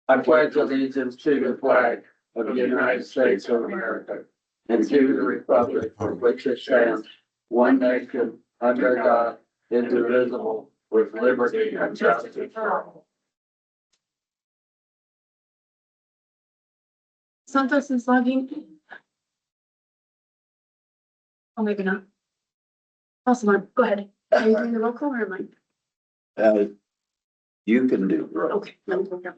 I pledge allegiance to the flag of the United States of America and to the republic for which it stands, one nation, under God, indivisible, with liberty and justice for all. Santos is logging in. Oh, maybe not. Awesome, go ahead. Are you doing the roll call or am I? You can do. Okay. let me look up.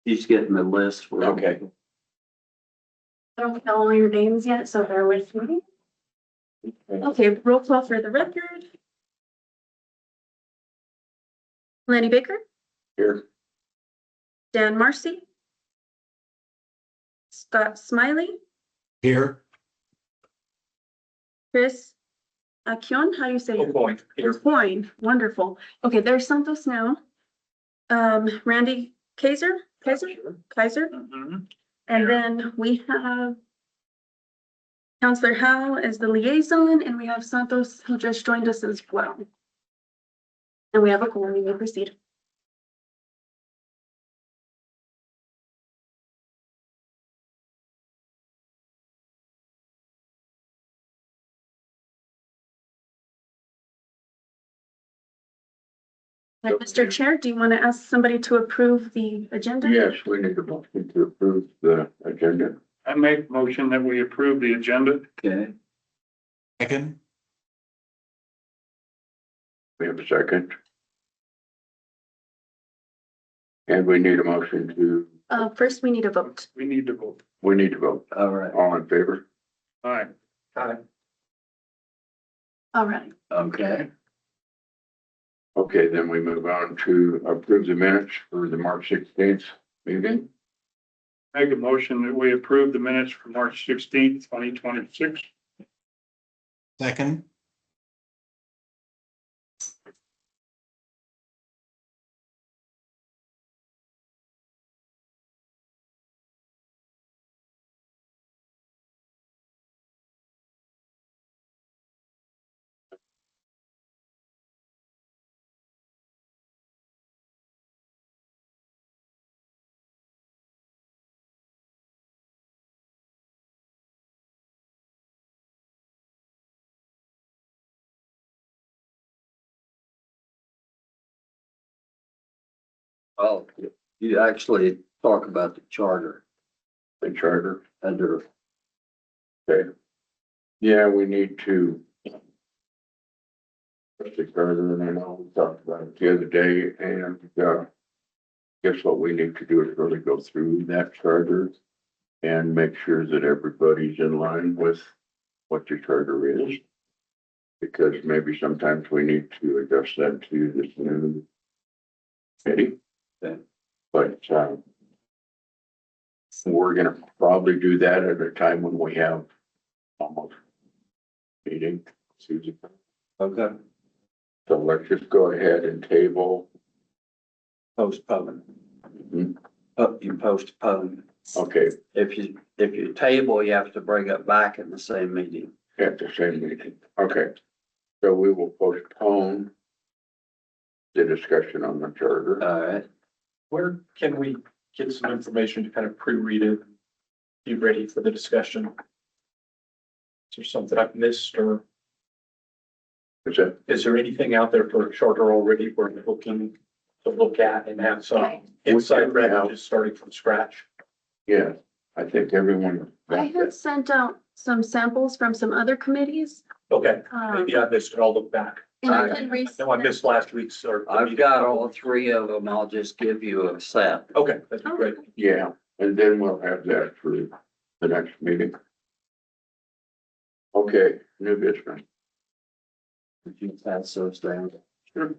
He's getting the list. Okay. I don't know all your names yet, so bear with me. Okay, roll call for the record. Lanny Baker, Here. Dan Marcy, Scott Smiley, Here. Chris Akion, how do you say it? Point. Here. Coin, wonderful. Okay, there's Santos now. Randy Kaiser, Mhm. and then we have Counselor Howe as the liaison, and we have Santos who just joined us as well. And we have a quorum, we may proceed. And Mr. Chair, do you want to ask somebody to approve the agenda? Yes, we need a motion to approve the agenda. I make motion that we approve the agenda. Okay. Second. We have a second. And we need a motion to, First, we need a vote. We need to vote. we need to vote. All right. All in favor? Aye. Aye. All right. Okay. Okay, then we move on to approve the minutes for the March 16th meeting. Make a motion that we approve the minutes for March 16th, 2026. Second. Oh, you actually talk about the charter The charter. under, Okay. Yeah, we need to. The charter, and I know we talked about it the other day, and, guess what we need to do is really go through that charter and make sure that everybody's in line with what your charter is. Because maybe sometimes we need to adjust that to this new committee. Okay. But, we're gonna probably do that at a time when we have almost meeting, Susan. okay, So let's just go ahead and table. postpone. Mhm. You postpone. Okay, If you table, you have to bring it back in the same meeting. at the same meeting. Okay. So we will postpone the discussion on the charter. All right. Where can we get some information to kind of pre-read it? Be ready for the discussion? Is there something I've missed, or Is that, is there anything out there for a charter already we're looking to look at and have some insight rather than just starting from scratch? yeah, I think everyone. I had sent out some samples from some other committees. Okay, maybe I missed it. I'll look back. And I I- can I know I missed last week's or. I've got all three of them. I'll just give you a set. Okay, that'd be great. Yeah, and then we'll have that for the next meeting. Okay, new business. If you pass those down. Sure.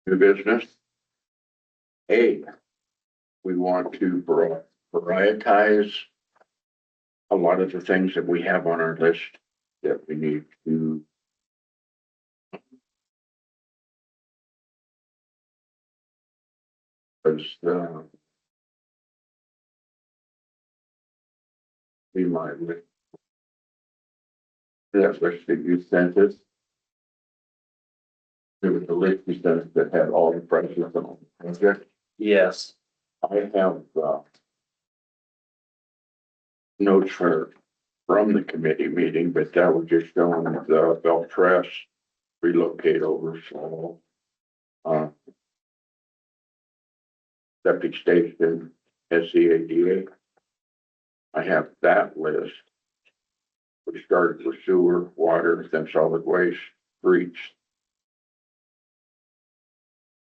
New business. A, we want to prioritize a lot of the things that we have on our list that we need to was, be my list. That list that you sent us. There was a list you sent us that had all the prices on the project. Yes. I have, notes from the committee meeting, but that was just showing the Beltras relocate over, so. Septic station, SCADA. I have that list. We started with sewer, water, then solid waste, streets.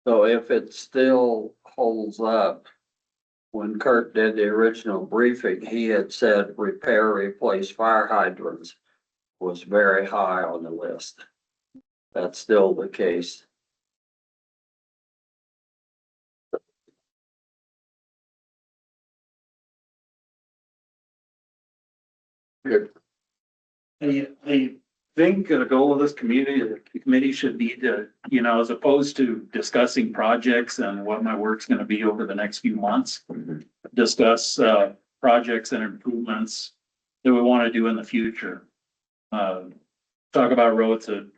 So if it still holds up, when Kurt did the original briefing, he had said repair, replace fire hydrants was very high on the list. That's still the case. Good. I think the goal of this committee should be to, you know, as opposed to discussing projects and what my work's gonna be over the next few months. Mhm. Discuss, projects and improvements that we wanna do in the future. Talk about roads that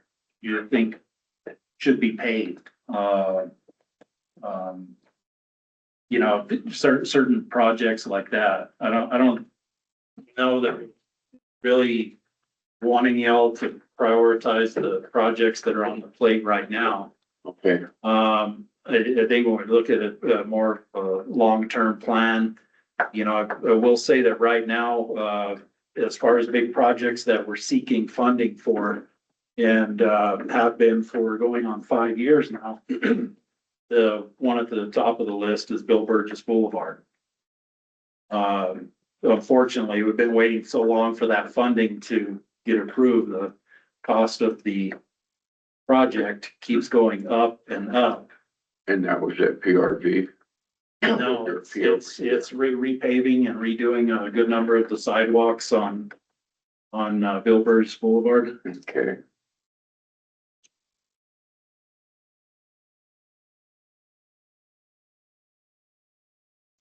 you think should be paved, you know, certain projects like that. I don't know that really wanting y'all to prioritize the projects that are on the plate right now. Okay, I think when we look at it, more of a long-term plan, you know, I will say that right now, as far as big projects that we're seeking funding for and, have been for going on 5 years now, the one at the top of the list is Bill Burgess Boulevard. Unfortunately, we've been waiting so long for that funding to get approved. The cost of the project keeps going up and up. and that was at PRV. No, it's repaving and redoing a good number of the sidewalks on Bill Burgess Boulevard. Okay,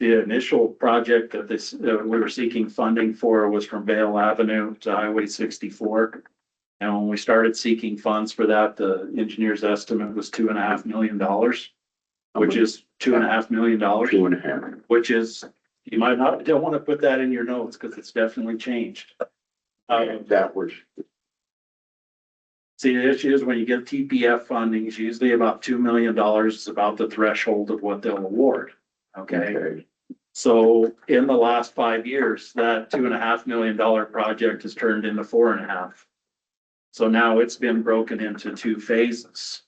The initial project that we were seeking funding for was from Vale Avenue to Highway 64. And when we started seeking funds for that, the engineer's estimate was $2.5 million, which is $2.5 million, 2.5. which is, you might not, don't want to put that in your notes because it's definitely changed. That was, See, the issue is when you get TPF funding, it's usually about $2 million is about the threshold of what they'll award. Okay, okay, so in the last 5 years, that $2.5 million project has turned into 4.5. So now it's been broken into 2 phases.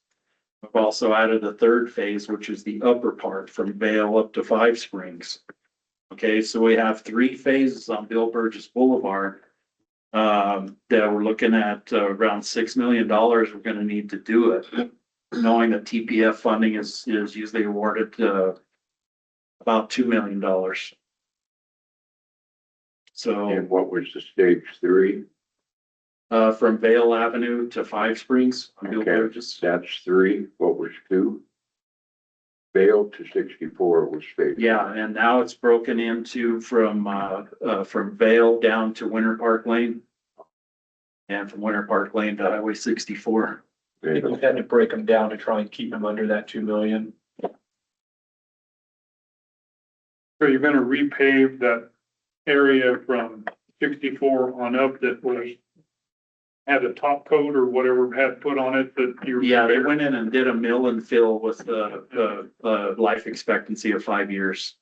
We've also added a third phase, which is the upper part from Vale up to Five Springs. Okay, so we have 3 phases on Bill Burgess Boulevard. That we're looking at around $6 million we're gonna need to do it. Knowing that TPF funding is usually awarded about $2 million. So, and what was the stage 3? from Vale Avenue to Five Springs on Bill Okay, Burgess. that's 3, what was 2? Vale to 64 was stage. Yeah, and now it's broken into from Vale down to Winter Park Lane. And from Winter Park Lane to Highway 64. I think we've had to break them down to try and keep them under that 2 million. So you're gonna repave that area from 64 on up that was had a top coat or whatever had put on it that you. Yeah, they went in and did a mill and fill with the life expectancy of 5 years.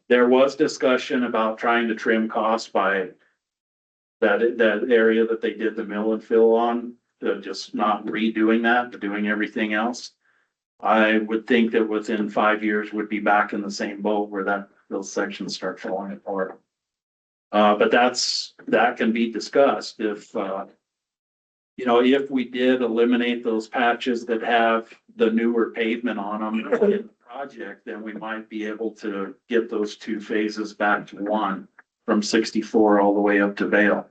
There was discussion about trying to trim costs by that area that they did the mill and fill on, just not redoing that, but doing everything else. I would think that within 5 years would be back in the same boat where those sections start falling apart. But that can be discussed if, you know, if we did eliminate those patches that have the newer pavement on them in the project, then we might be able to get those 2 phases back to 1 from 64 all the way up to Vale.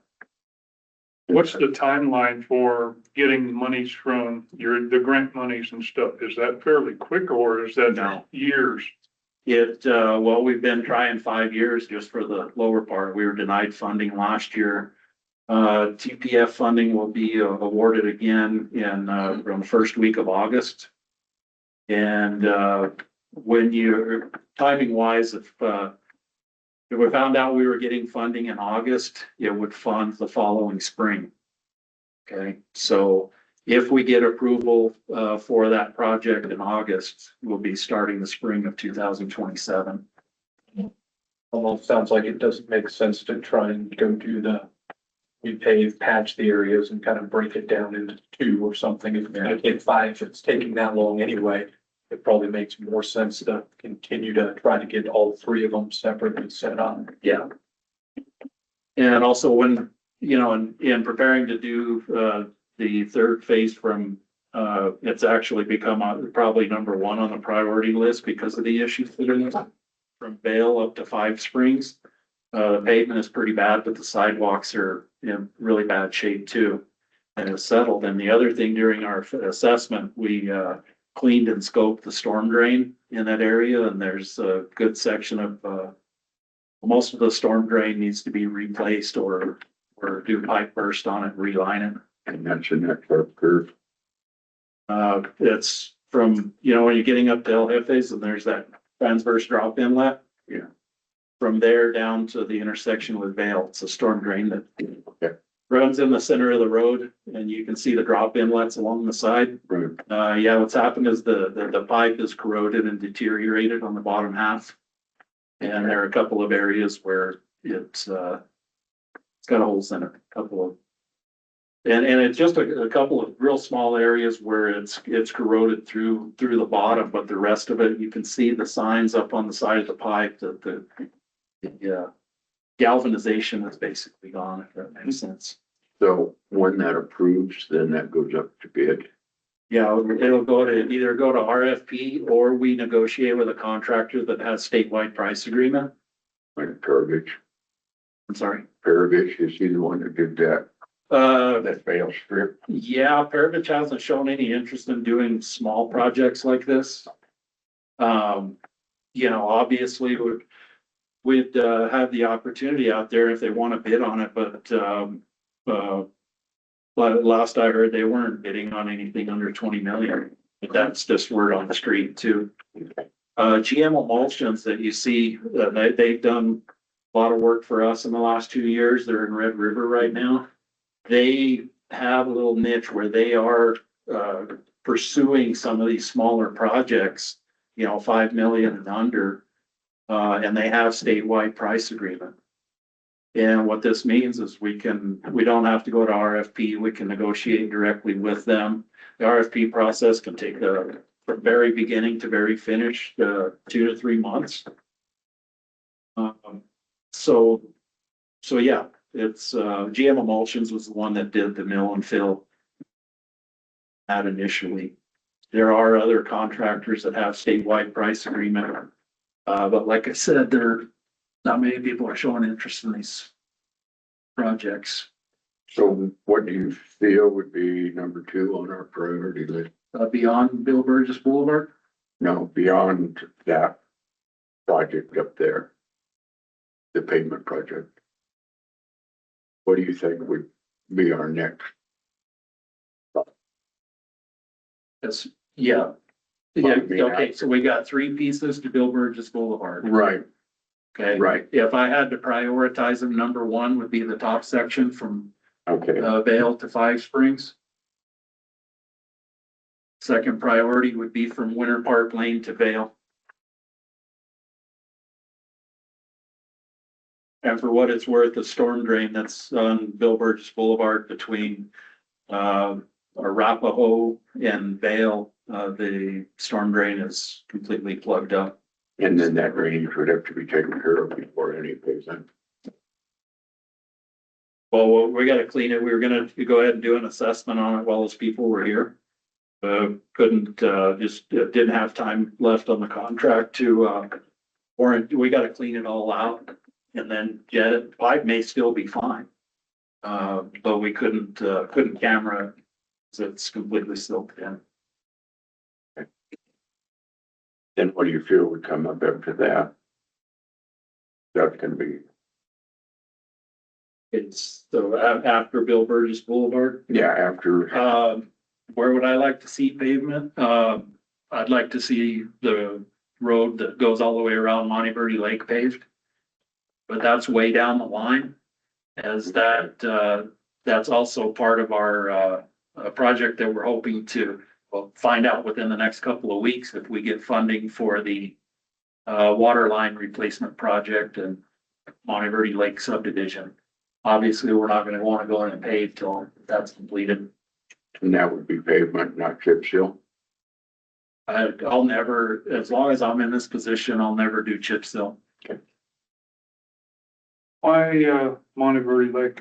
What's the timeline for getting monies from the grant monies and stuff? Is that fairly quick or is that No. years? Well, we've been trying 5 years just for the lower part. We were denied funding last year. TPF funding will be awarded again in, around the first week of August. And, when you're timing wise, if we found out we were getting funding in August, it would fund the following spring. Okay, so if we get approval, for that project in August, we'll be starting the spring of 2027. Almost sounds like it doesn't make sense to try and go do the repave, patch the areas and kind of break it down into two or something. If it's gonna take five, if it's taking that long anyway, it probably makes more sense to continue to try to get all three of them separately set up. Yeah. And also when, in preparing to do, the third phase from, it's actually become probably number one on the priority list because of the issues that are there. From Vale up to Five Springs. The pavement is pretty bad, but the sidewalks are in really bad shape too. And it's settled. And the other thing during our assessment, we, cleaned and scoped the storm drain in that area, and there's a good section of, most of the storm drain needs to be replaced or do pipe burst on it, reline it. And that's in that sharp curve. It's from, when you're getting up to El Jefes and there's that transverse drop inlet. Yeah. From there down to the intersection with Vale, it's a storm drain that Okay. runs in the center of the road and you can see the drop inlets along the side. Right. Yeah, what's happened is the pipe is corroded and deteriorated on the bottom half. And there are a couple of areas where it's got holes in it, a couple of. And it's just a couple of real small areas where it's corroded through the bottom, but the rest of it, you can see the signs up on the side of the pipe that the galvanization is basically gone, if that makes sense. So when that approves, then that goes up to bid. Yeah, it'll either go to RFP or we negotiate with a contractor that has statewide price agreement. Like Paravich. I'm sorry. Paravich, is he the one that did that Vale strip? Yeah, Paravich hasn't shown any interest in doing small projects like this. Obviously we'd have the opportunity out there if they want to bid on it, but last I heard, they weren't bidding on anything under 20 million. But that's just word on the street too. GM Emulsions that you see, they've done a lot of work for us in the last 2 years. They're in Red River right now. They have a little niche where they are pursuing some of these smaller projects, 5 million and under, and they have statewide price agreement. And what this means is we don't have to go to RFP. We can negotiate directly with them. The RFP process can take from very beginning to very finish, 2 to 3 months. So yeah, it's GM Emulsions was the one that did the mill and fill that initially. There are other contractors that have statewide price agreement. But like I said, not many people are showing interest in these projects. So what do you feel would be number 2 on our priority list? Beyond Bill Burgess Boulevard. No, beyond that project up there. The pavement project. What do you think would be our next? Yeah. Okay, so we got 3 pieces to Bill Burgess Boulevard. Right, Okay. right, If I had to prioritize them, number 1 would be the top section from okay, Vale to Five Springs. Second priority would be from Winter Park Lane to Vale. And for what it's worth, the storm drain that's on Bill Burgess Boulevard between Arapahoe and Vale, the storm drain is completely plugged up. and then that drainage would have to be taken care of before any pavement. Well, we gotta clean it. We were gonna go ahead and do an assessment on it while those people were here. Couldn't, didn't have time left on the contract to, or we gotta clean it all out and then jet it. Pipe may still be fine. But we couldn't camera, so it's completely silted in. Then what do you feel would come up after that? That's gonna be, It's, so after Bill Burgess Boulevard, yeah, after, where would I like to see pavement? I'd like to see the road that goes all the way around Monte Verde Lake paved. But that's way down the line, as that's also part of our, project that we're hoping to, well, find out within the next couple of weeks if we get funding for the water line replacement project and Monte Verde Lake subdivision. Obviously, we're not gonna wanna go in and pave till that's completed. and that would be pavement, not chip seal. I'll never, as long as I'm in this position, I'll never do chip seal. Why, Monte Verde Lake?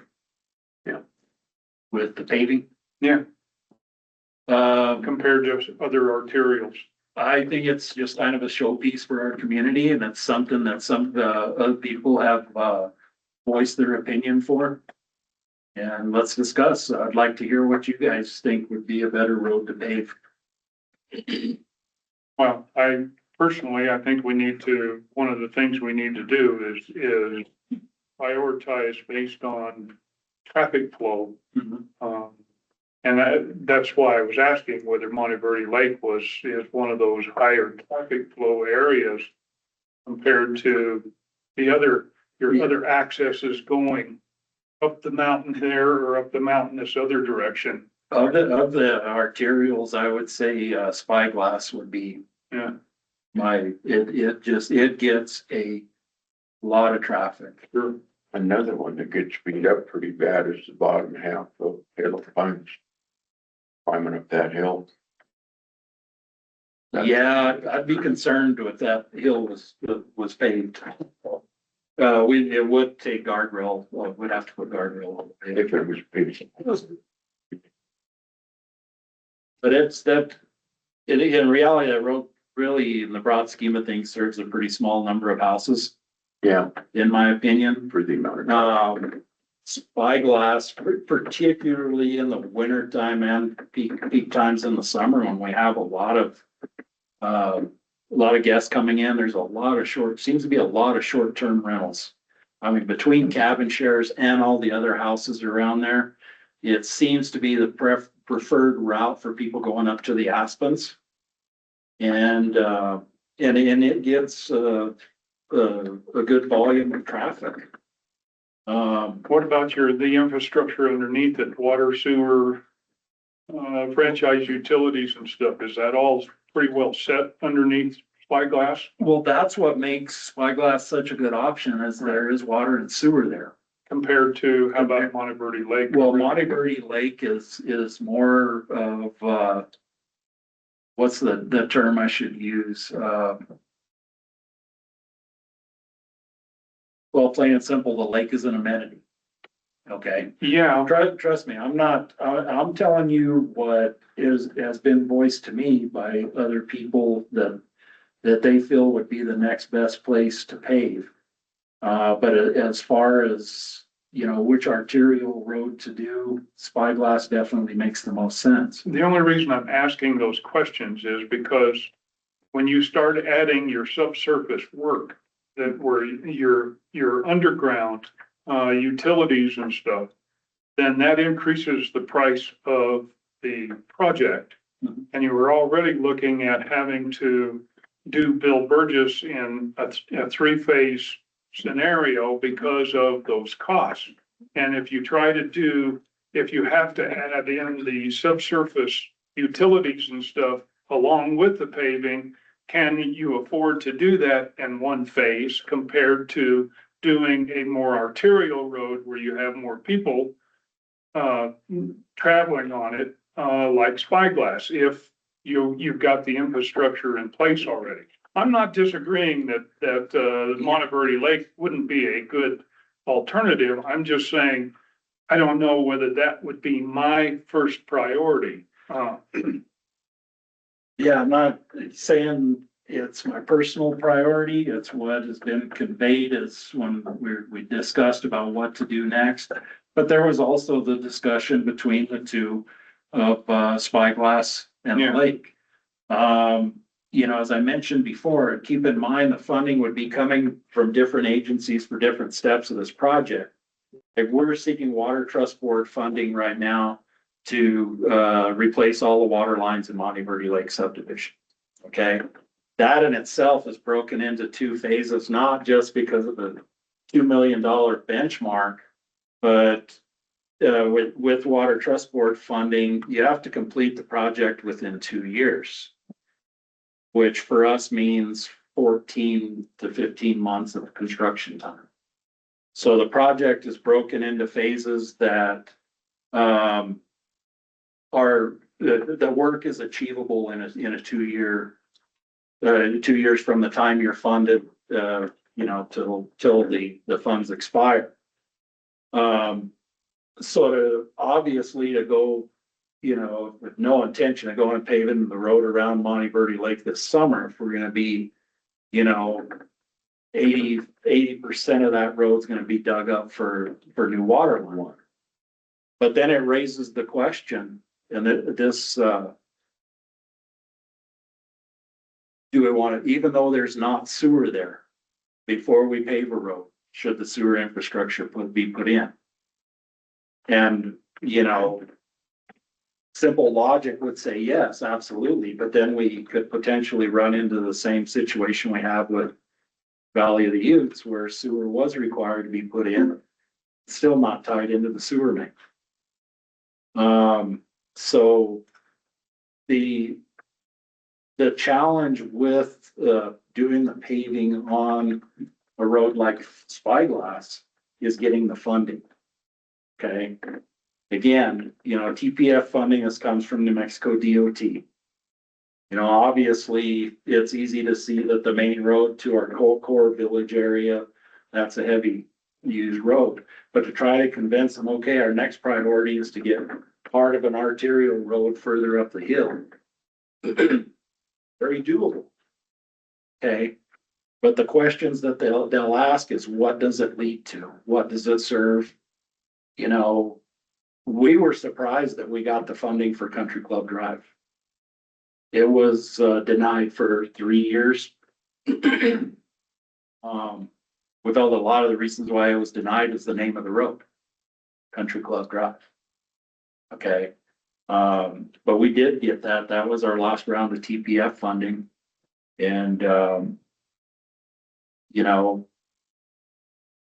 With the paving. Yeah, Um, compared to other arterials. I think it's just kind of a showpiece for our community, and it's something that some, other people have, voiced their opinion for. And let's discuss. I'd like to hear what you guys think would be a better road to pave. Well, I think we need to, one of the things we need to do is prioritize based on traffic flow. And that's why I was asking whether Monte Verde Lake is one of those higher traffic flow areas compared to your other accesses going up the mountain there or up the mountain this other direction. Of the arterials, I would say, Spyglass would be Yeah, it gets a lot of traffic. sure. Another one that gets beat up pretty bad is the bottom half of Hill Punch. Climbing up that hill. Yeah, I'd be concerned with that hill was paved. It would take guardrail, well, we'd have to put guardrail on it. If it was paved. But in reality, that road really, in the broad scheme of things, serves a pretty small number of houses, Yeah, in my opinion. for the amount of. Spyglass, particularly in the winter time and peak times in the summer when we have a lot of guests coming in, there's seems to be a lot of short-term rentals. I mean, between cabin shares and all the other houses around there, it seems to be the preferred route for people going up to the Aspens. And it gets a good volume of traffic. What about the infrastructure underneath it, water, sewer, franchise utilities and stuff? Is that all pretty well set underneath Spyglass? Well, that's what makes Spyglass such a good option, is there is water and sewer there. Compared to, how about Monte Verde Lake? Well, Monte Verde Lake is more of, what's the term I should use? Well, plain and simple, the lake is an amenity. Okay, Yeah, trust me, I'm telling you what has been voiced to me by other people that they feel would be the next best place to pave. But as far as, which arterial road to do, Spyglass definitely makes the most sense. the only reason I'm asking those questions is because when you start adding your subsurface work, that where your underground utilities and stuff, then that increases the price of the project. Mhm. And you were already looking at having to do Bill Burgess in a three-phase scenario because of those costs. And if you have to add in the subsurface utilities and stuff along with the paving, can you afford to do that in one phase compared to doing a more arterial road where you have more people traveling on it, like Spyglass, if you've got the infrastructure in place already? I'm not disagreeing that Monte Verde Lake wouldn't be a good alternative. I'm just saying, I don't know whether that would be my first priority. Yeah, I'm not saying it's my personal priority. It's what has been conveyed as when we discussed about what to do next. But there was also the discussion between the two of, Spyglass and the Yeah. lake. As I mentioned before, keep in mind the funding would be coming from different agencies for different steps of this project. If we're seeking Water Trust Board funding right now to, replace all the water lines in Monte Verde Lake subdivision. Okay, that in itself is broken into two phases, not just because of the $2 million benchmark, but with Water Trust Board funding, you have to complete the project within 2 years, which for us means 14 to 15 months of construction time. So the project is broken into phases that are, the work is achievable in a 2 year, 2 years from the time you're funded, till the funds expire. Obviously to go, with no intention of going paving the road around Monte Verde Lake this summer, if we're gonna be, 80% of that road's gonna be dug up for new water line. But then it raises the question, and do we want to, even though there's not sewer there, before we pave a road, should the sewer infrastructure be put in? And, simple logic would say yes, absolutely, but then we could potentially run into the same situation we have with Valley of the Utes, where sewer was required to be put in, still not tied into the sewer main. So the challenge with doing the paving on a road like Spyglass is getting the funding. Okay, again, TPF funding comes from New Mexico DOT. Obviously, it's easy to see that the main road to our core village area, that's a heavy used road. But to try to convince them, okay, our next priority is to get part of an arterial road further up the hill. Very doable. Okay, but the questions that they'll ask is, what does it lead to? What does it serve? We were surprised that we got the funding for Country Club Drive. It was denied for 3 years. With a lot of the reasons why it was denied is the name of the road, Country Club Drive. Okay, but we did get that. That was our last round of TPF funding. And,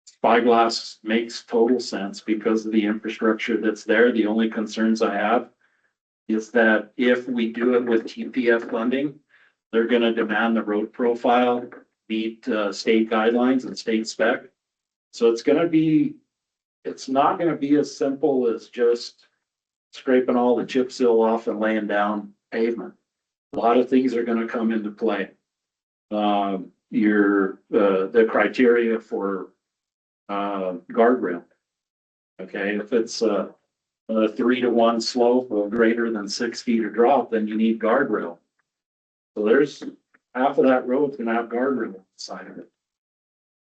Spyglass makes total sense because of the infrastructure that's there. The only concerns I have is that if we do it with TPF funding, they're gonna demand the road profile meet state guidelines and state spec. So it's not gonna be as simple as just scraping all the chip seal off and laying down pavement. A lot of things are gonna come into play. The criteria for guardrail. Okay, if it's a 3-to-1 slope of greater than 6 feet of drop, then you need guardrail. So there's half of that road's gonna have guardrail on the side of it.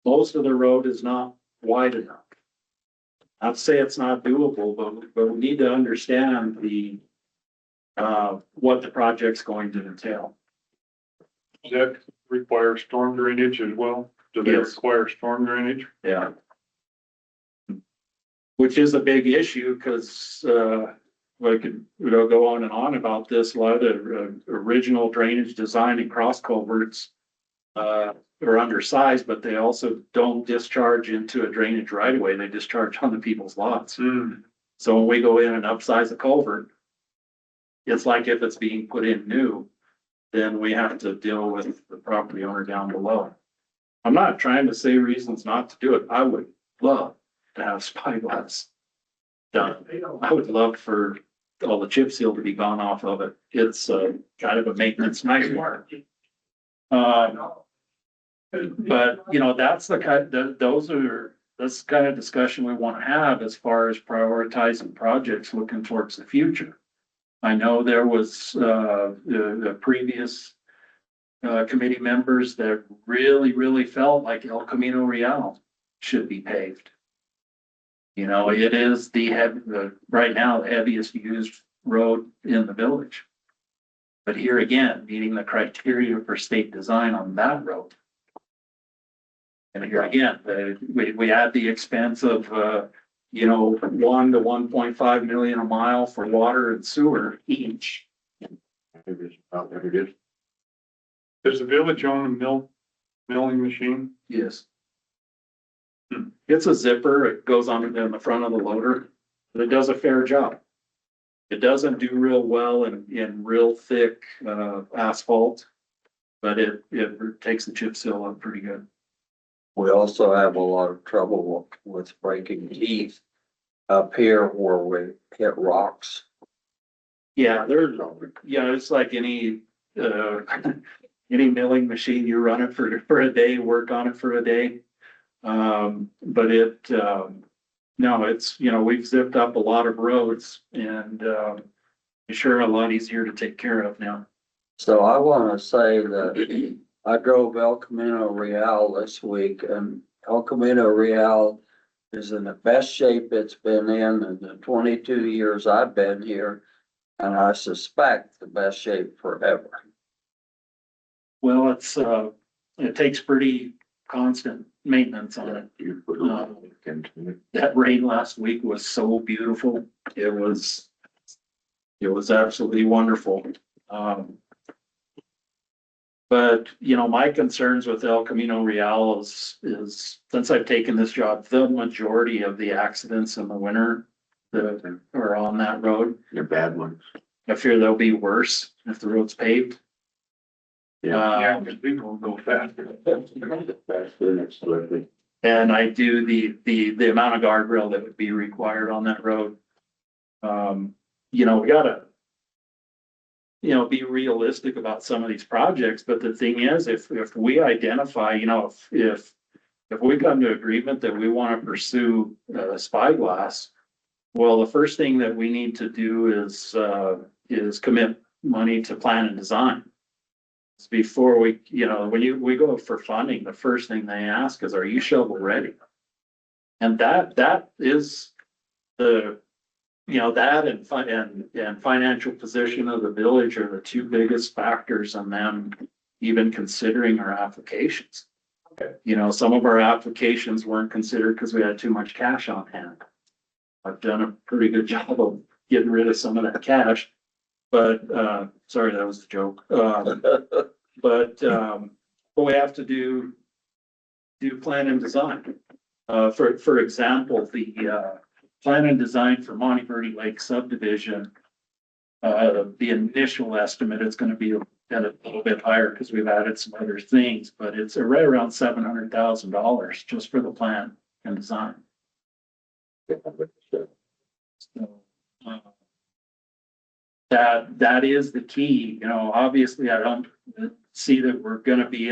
Most of the road is not wide enough. Not to say it's not doable, but we need to understand what the project's going to entail. Does that require storm drainage as well? Do they Yes. require storm drainage? Yeah. Which is a big issue, because I could go on and on about this. A lot of the original drainage design and cross culverts are undersized, but they also don't discharge into a drainage right away. They discharge on the people's lots. So when we go in and upsize a culvert, it's like if it's being put in new, then we have to deal with the property owner down below. I'm not trying to say reasons not to do it. I would love to have Spyglass done. I would love for all the chip seal to be gone off of it. It's kind of a maintenance nightmare. But that's the kind, that's the kind of discussion we want to have as far as prioritizing projects looking towards the future. I know there was the previous committee members that really felt like El Camino Real should be paved. You know, it is right now, the heaviest used road in the village. But here again, meeting the criteria for state design on that road. And here again, we add the expense of, you know, 1 to 1.5 million a mile for water and sewer each. It is about what it is. Does the village own a milling machine? Yes. It's a zipper. It goes on in the front of the loader. But it does a fair job. It doesn't do real well in real thick, asphalt. But it takes the chip seal up pretty good. We also have a lot of trouble with breaking teeth up here where we hit rocks. Yeah, it's like any, any milling machine, you run it for a day, work on it for a day. But no, it's, you know, we've zipped up a lot of roads and, it's sure a lot easier to take care of now. So I want to say that I drove El Camino Real this week, and El Camino Real is in the best shape it's been in the 22 years I've been here. And I suspect the best shape forever. Well, it takes pretty constant maintenance on it. You put a lot of work into it. That rain last week was so beautiful. It was absolutely wonderful. But, you know, my concerns with El Camino Real is since I've taken this job, the majority of the accidents in the winter that are on that road, They're bad ones. I fear they'll be worse if the road's paved. Yeah, because people will go faster. Faster and it's slippery. And I do the amount of guardrail that would be required on that road. You know, we gotta, you know, be realistic about some of these projects, but the thing is, if we identify, you know, if we come to agreement that we want to pursue Spyglass, well, the first thing that we need to do is commit money to plan and design. Before we, you know, when we go for funding, the first thing they ask is, are you shovel ready? And that is the, you know, that and financial position of the village are the two biggest factors in them even considering our applications. Okay. You know, some of our applications weren't considered because we had too much cash on hand. I've done a pretty good job of getting rid of some of that cash, but, sorry, that was a joke. But we have to do plan and design. For example, the plan and design for Monte Verde Lake subdivision, the initial estimate is going to be a little bit higher because we've added some other things, but it's right around $700,000 just for the plan and design. So, that is the key, you know, obviously I don't see that we're gonna be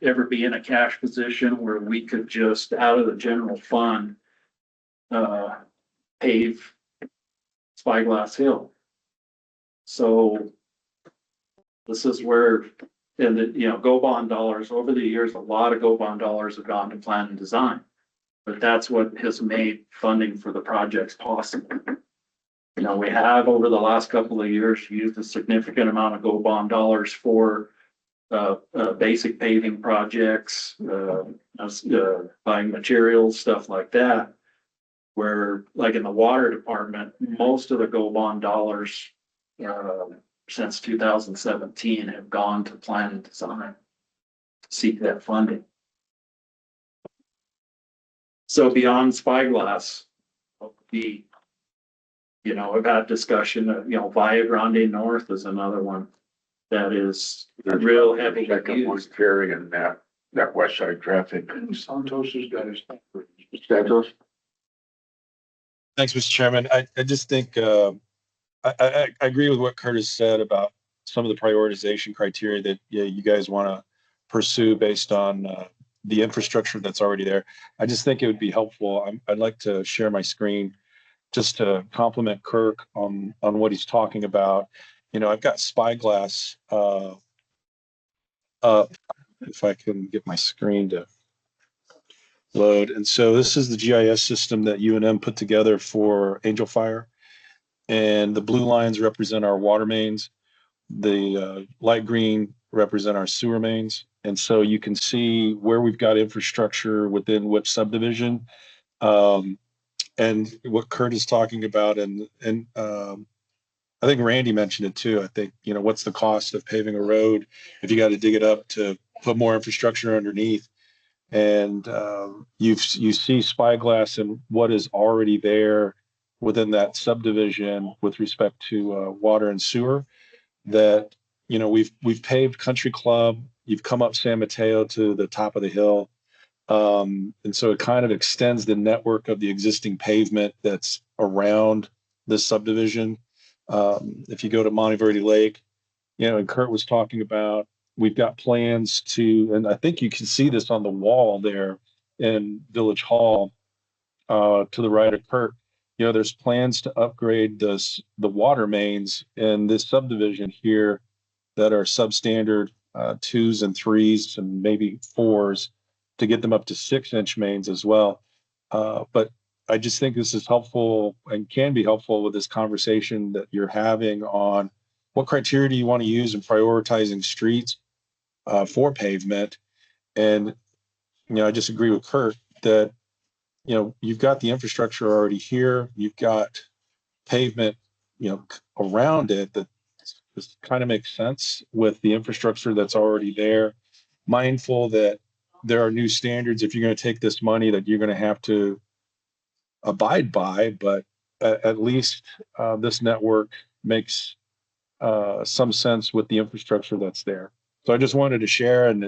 ever be in a cash position where we could just out of the general fund, pave Spyglass Hill. So this is where, and the, you know, Go Bond dollars over the years, a lot of Go Bond dollars have gone to plan and design. But that's what has made funding for the projects possible. You know, we have over the last couple of years used a significant amount of Go Bond dollars for basic paving projects, buying materials, stuff like that. Where, like in the water department, most of the Go Bond dollars since 2017 have gone to plan and design to seek that funding. So beyond Spyglass, you know, I've had discussion of, you know, Valle Grande North is another one that is real heavy Second one used. carrying that west side traffic. Santos has got his. Santos? Thanks, Mr. Chairman. I just think, I agree with what Curtis said about some of the prioritization criteria that you guys want to pursue based on the infrastructure that's already there. I just think it would be helpful. I'd like to share my screen just to compliment Kirk on what he's talking about. You know, I've got Spyglass up, if I can get my screen to. load. And so this is the GIS system that UNM put together for Angel Fire. And the blue lines represent our water mains. The light green represent our sewer mains. And so you can see where we've got infrastructure within which subdivision. And what Kurt is talking about, and I think Randy mentioned it too. I think, you know, what's the cost of paving a road if you got to dig it up to put more infrastructure underneath? And you see Spyglass and what is already there within that subdivision with respect to water and sewer. That, you know, we've paved Country Club. You've come up San Mateo to the top of the hill. And so it kind of extends the network of the existing pavement that's around this subdivision. If you go to Monteverde Lake, you know, and Kurt was talking about, we've got plans to, and I think you can see this on the wall there in Village Hall, to the right of Kurt. You know, there's plans to upgrade the water mains in this subdivision here that are substandard 2s and 3s and maybe 4s to get them up to 6-inch mains as well. But I just think this is helpful and can be helpful with this conversation that you're having on what criteria do you want to use in prioritizing streets for pavement. And, you know, I just agree with Kurt that, you know, you've got the infrastructure already here. You've got pavement, you know, around it that just kind of makes sense with the infrastructure that's already there. Mindful that there are new standards if you're going to take this money that you're going to have to abide by, but at least this network makes some sense with the infrastructure that's there. So I just wanted to share, and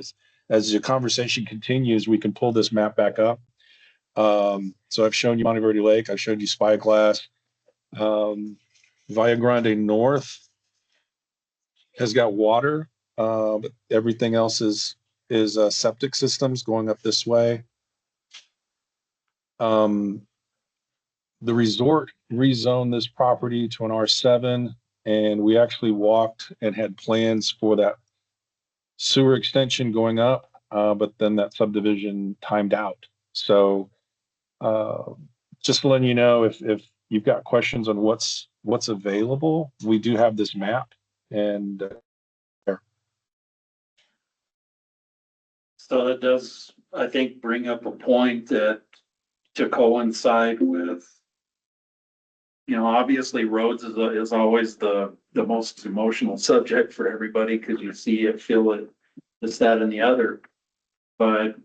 as the conversation continues, we can pull this map back up. So I've shown you Monteverde Lake, I've showed you Spyglass. Valle Grande North has got water, but everything else is septic systems going up this way. The resort rezoned this property to an R7, and we actually walked and had plans for that sewer extension going up, but then that subdivision timed out. So just letting you know, if you've got questions on what's available, we do have this map. And So that does, I think, bring up a point that to coincide with, you know, obviously roads is always the most emotional subject for everybody because you see it, feel it, this, that, and the other. But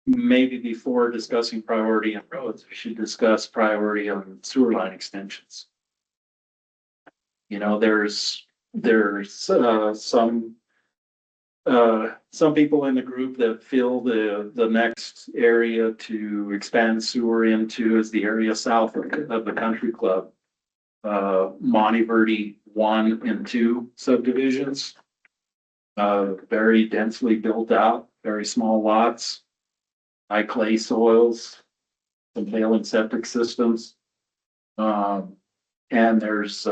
maybe before discussing priority on roads, we should discuss priority on sewer line extensions. You know, there's some people in the group that feel the next area to expand sewer into is the area south of the Country Club. Monteverde 1 and 2 subdivisions. Very densely built out, very small lots, high clay soils, some failing septic systems. And there's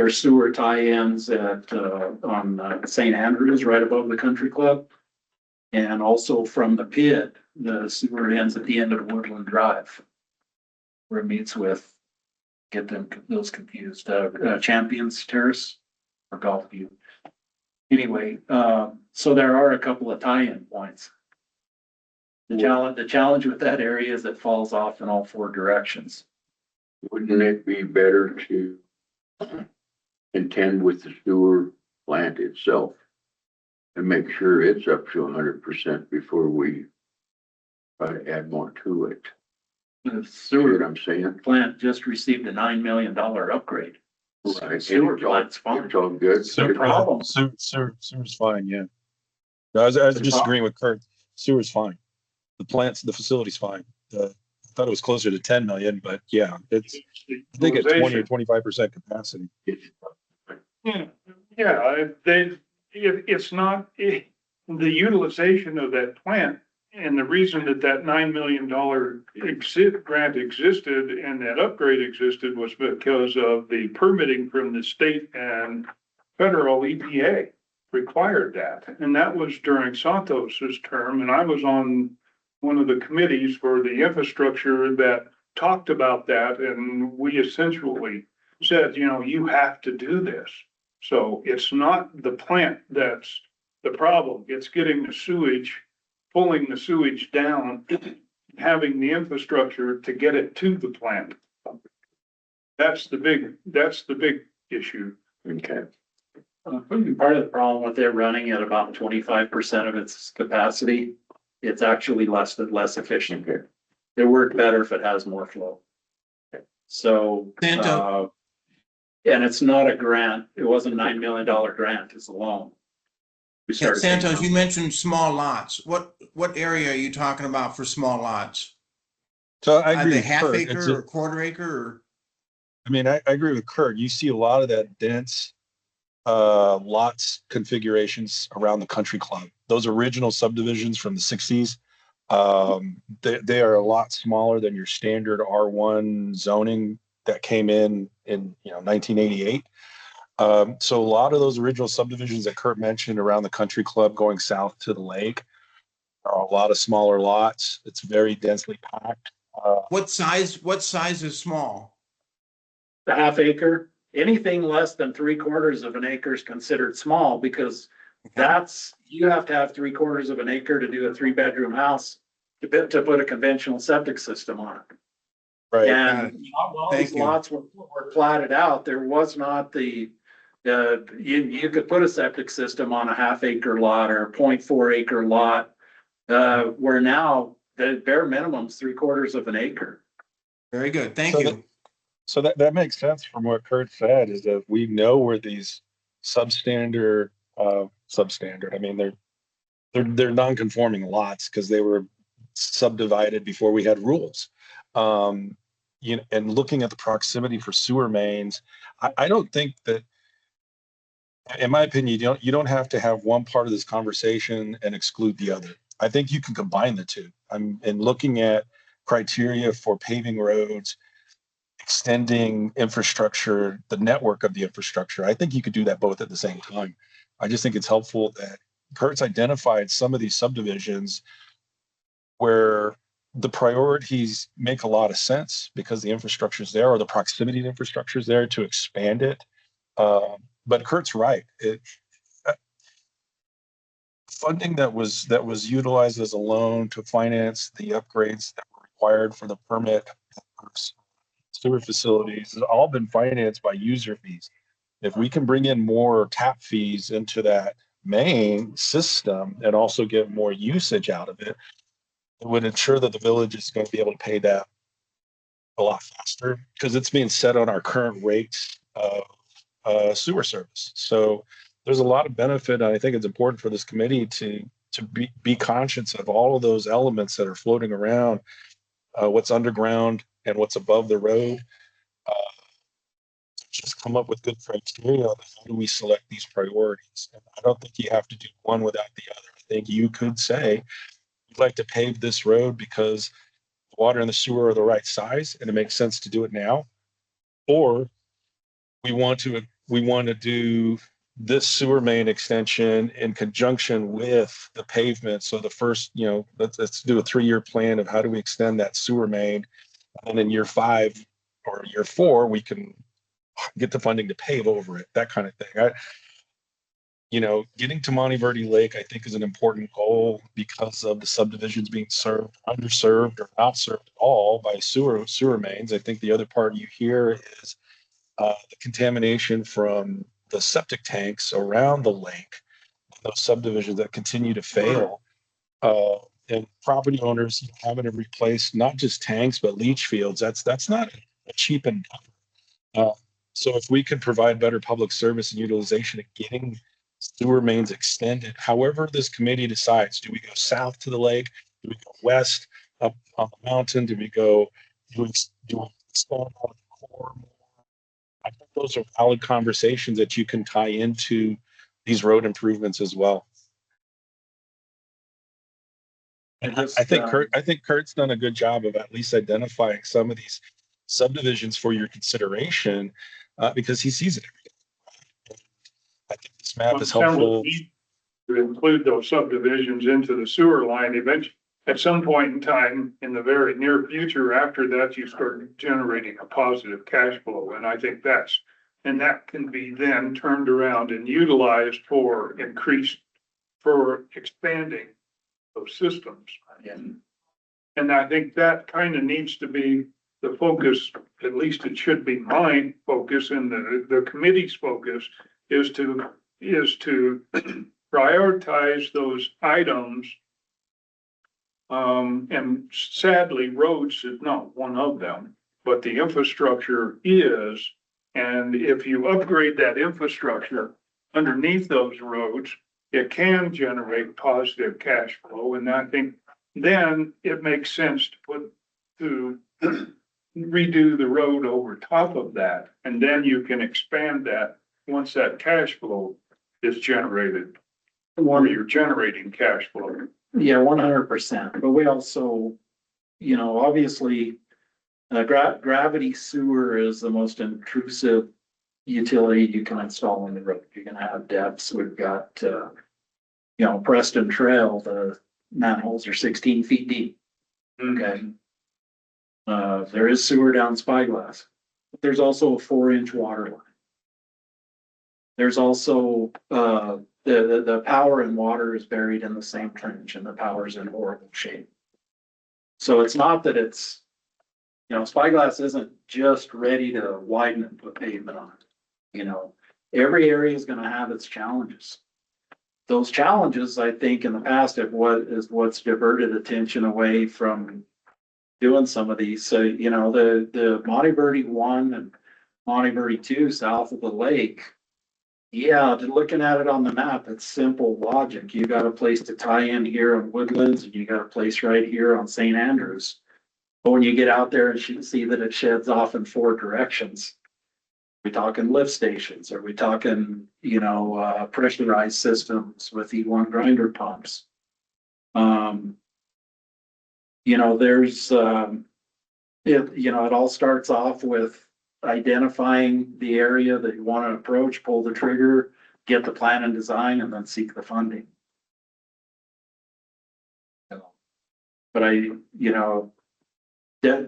sewer tie-ins at on St. Andrews, right above the Country Club. And also from the pit, the sewer ends at the end of Woodland Drive, where it meets with, get them those confused, Champions Terrace or Golf View. Anyway, so there are a couple of tie-in points. The challenge with that area is it falls off in all 4 directions. Wouldn't it be better to contend with the sewer plant itself and make sure it's up to 100% before we try to add more to it? The See what sewer I'm saying? plant just received a $9 million upgrade. Right. Sewer It's all- plant's fine. It's all good. No problem. sewer's fine. Yeah. No, I was just agreeing with Kurt. Sewer's fine. The facility's fine. I thought it was closer to 10 million, but yeah, I think at 20 or 25% capacity. It's not, the utilization of that plant and the reason that $9 million grant existed and that upgrade existed was because of the permitting from the state and federal EPA required that. And that was during Santos's term, and I was on one of the committees for the infrastructure that talked about that, and we essentially said, you know, you have to do this. So it's not the plant that's the problem, it's getting the sewage, pulling the sewage down, having the infrastructure to get it to the plant. That's the big issue. Okay. Part of the problem with it running at about 25% of its capacity, it's actually less efficient. Okay. It worked better if it has more flow. So, Santo. and it's not a grant. It wasn't a $9 million grant. It's a loan. We Yeah, started. Santos, you mentioned small lots. What area are you talking about for small lots? So I Are agree they with half Kurt. acre or quarter acre or? I mean, I agree with Kurt. You see a lot of that dense lots configurations around the country club. Those original subdivisions from the 60s, they are a lot smaller than your standard R1 zoning that came in 1988. So a lot of those original subdivisions that Kurt mentioned around the country club going south to the lake are a lot of smaller lots. It's very densely packed. What size is small? The half acre, anything less than 3/4 of an acre is considered small because you have to have 3/4 of an acre to do a 3-bedroom house to put a conventional septic system on it. Right. Got And while Thank these you. lots were platted out, there was not you could put a septic system on a half acre lot or a 0.4 acre lot. Where now the bare minimum is 3/4 of an acre. Very good. Thank So you. So that makes sense from what Kurt said, is that we know where these substandard, I mean, they're non-conforming lots because they were subdivided before we had rules. And looking at the proximity for sewer mains, I don't think that, in my opinion, you don't have to have one part of this conversation and exclude the other. I think you can combine the two. And looking at criteria for paving roads, extending infrastructure, the network of the infrastructure. I think you could do that both at the same time. I just think it's helpful that Kurt's identified some of these subdivisions where the priorities make a lot of sense because the infrastructure is there, or the proximity to infrastructure is there to expand it. But Kurt's right. Funding that was utilized as a loan to finance the upgrades that were required for the permit sewer facilities has all been financed by user fees. If we can bring in more tap fees into that main system and also get more usage out of it, it would ensure that the village is going to be able to pay that a lot faster because it's being set on our current rates of sewer service. So there's a lot of benefit. And I think it's important for this committee to be conscious of all of those elements that are floating around, what's underground and what's above the road. Just come up with good criteria on how do we select these priorities. And I don't think you have to do one without the other. I think you could say, we'd like to pave this road because the water and the sewer are the right size and it makes sense to do it now. Or we want to do this sewer main extension in conjunction with the pavement. So the first, let's do a 3-year plan of how do we extend that sewer main. And then in year 5 or year 4, we can get the funding to pave over it, that kind of thing. Getting to Monteverde Lake, I think, is an important goal because of the subdivisions being served, underserved, or not served at all by sewer mains. I think the other part you hear is the contamination from the septic tanks around the lake, those subdivisions that continue to fail. And property owners having to replace not just tanks, but leach fields. That's not a cheap endeavor. So if we could provide better public service and utilization of getting sewer mains extended, however this committee decides, do we go south to the lake? Do we go west up on the mountain? Do we expand out of the core more? I think those are valid conversations that you can tie into these road improvements as well. And I think Kurt's done a good job of at least identifying some of these subdivisions for your consideration because he sees it every day. I think this map is helpful. To include those subdivisions into the sewer line at some point in time in the very near future, after that, you start generating a positive cash flow. And I think and that can be then turned around and utilized for expanding those systems. And I think that kind of needs to be the focus, at least it should be my focus and the committee's focus is to prioritize those items. And sadly, roads is not one of them, but the infrastructure is. And if you upgrade that infrastructure underneath those roads, it can generate positive cash flow. And I think then it makes sense to redo the road over top of that. And then you can expand that once that cash flow is generated, or you're generating cash flow. Yeah, 100%. But we also, obviously, gravity sewer is the most intrusive utility you can install on the road. You're gonna have depths. We've got, Preston Trail, the manholes are 16 feet deep. Okay. There is sewer down Spyglass. But there's also a 4-inch water line. There's also, the power and water is buried in the same trench and the power's in horrible shape. So it's not that it's, Spyglass isn't just ready to widen and put pavement on it. Every area is gonna have its challenges. Those challenges, I think, in the past what's diverted attention away from doing some of these. So, the Monteverdi 1 and Monteverdi 2 south of the lake. Yeah, looking at it on the map, it's simple logic. You got a place to tie in here on Woodlands and you got a place right here on St. Andrews. But when you get out there and see that it sheds off in 4 directions, are we talking lift stations? Are we talking, pressurized systems with E1 grinder pumps? It all starts off with identifying the area that you want to approach, pull the trigger, get the plan and design, and then seek the funding. But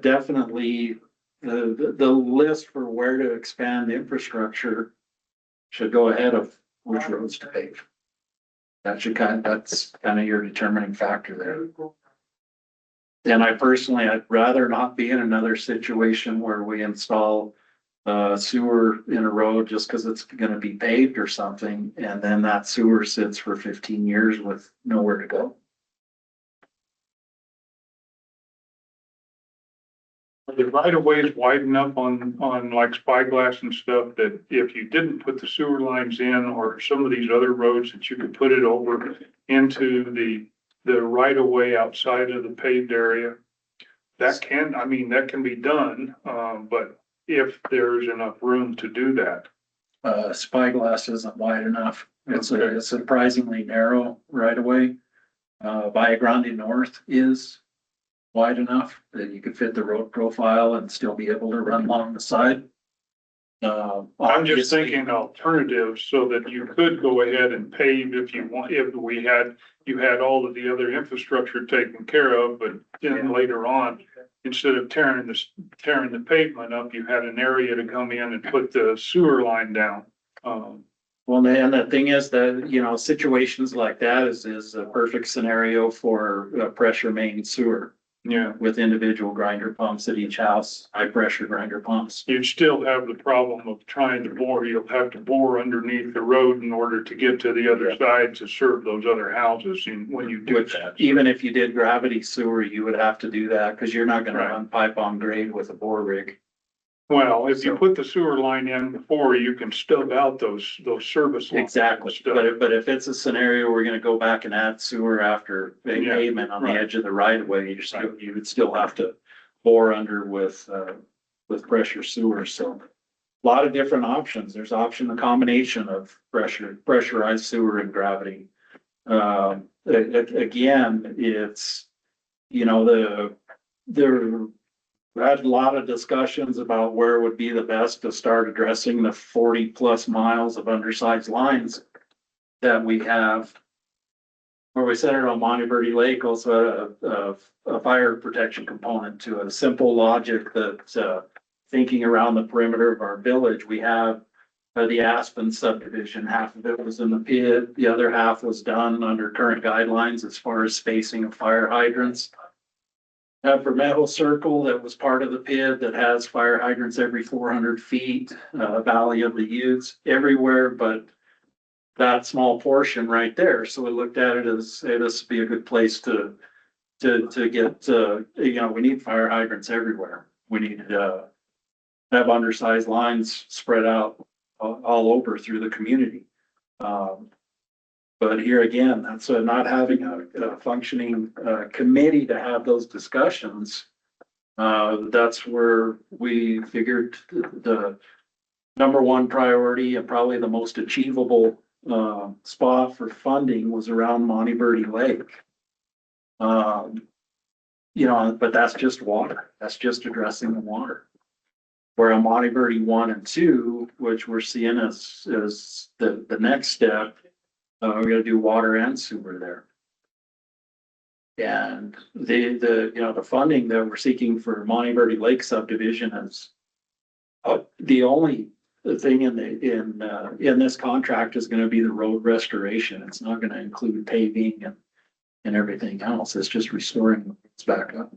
definitely the list for where to expand infrastructure should go ahead of which roads to pave. That's kind of your determining factor there. And I'd rather not be in another situation where we install sewer in a road just because it's going to be paved or something, and then that sewer sits for 15 years with nowhere to go. The right of ways wide enough on like Spyglass and stuff that if you didn't put the sewer lines in or some of these other roads that you could put it over into the right of way outside of the paved area. That can be done, but if there's enough room to do that. Spyglass isn't wide enough. It's a surprisingly narrow right of way. Bahia Grande North is wide enough that you could fit the road profile and still be able to run along the side. I'm just thinking alternatives so that you could go ahead and pave if you want, if you had all of the other infrastructure taken care of, but then later on, instead of tearing the pavement up, you had an area to come in and put the sewer line down. Well, and the thing is that, situations like that is a perfect scenario for a pressure main sewer. Yeah. With individual grinder pumps at each house, high pressure grinder pumps. You'd still have the problem of trying to bore. You'll have to bore underneath the road in order to get to the other side to serve those other houses. And when you do that, even if you did gravity sewer, you would have to do that because you're not going to run pipe on grade with a bore rig. Well, if you put the sewer line in before, you can stub out those service lines. Exactly. But if it's a scenario where we're gonna go back and add sewer after pavement on the edge of the right of way, you would still have to bore under with pressure sewer. So a lot of different options. There's a combination of pressurized sewer and gravity. Again, it's, we had a lot of discussions about where would be the best to start addressing the 40+ miles of undersized lines that we have. where we centered on Monte Verde Lake, also a fire protection component to it, a simple logic that, thinking around the perimeter of our village, we have the Aspen subdivision, half of it was in the pit, the other half was done under current guidelines as far as spacing of fire hydrants. Vermejo Circle, that was part of the pit, that has fire hydrants every 400 feet, Valley of the Utes, everywhere but that small portion right there. So we looked at it as, hey, this would be a good place to get, you know, we need fire hydrants everywhere. We need to have undersized lines spread out all over through the community. But here again, that's not having a functioning committee to have those discussions. That's where we figured the number one priority and probably the most achievable spot for funding was around Monte Verde Lake. You know, but that's just water. That's just addressing the water. Where on Monte Verde 1 and 2, which we're seeing as the next step, we're gonna do water and sewer there. And the you know, the funding that we're seeking for Monte Verde Lake subdivision is the only thing in this contract is gonna be the road restoration. It's not gonna include paving and everything else. It's just restoring it's back up.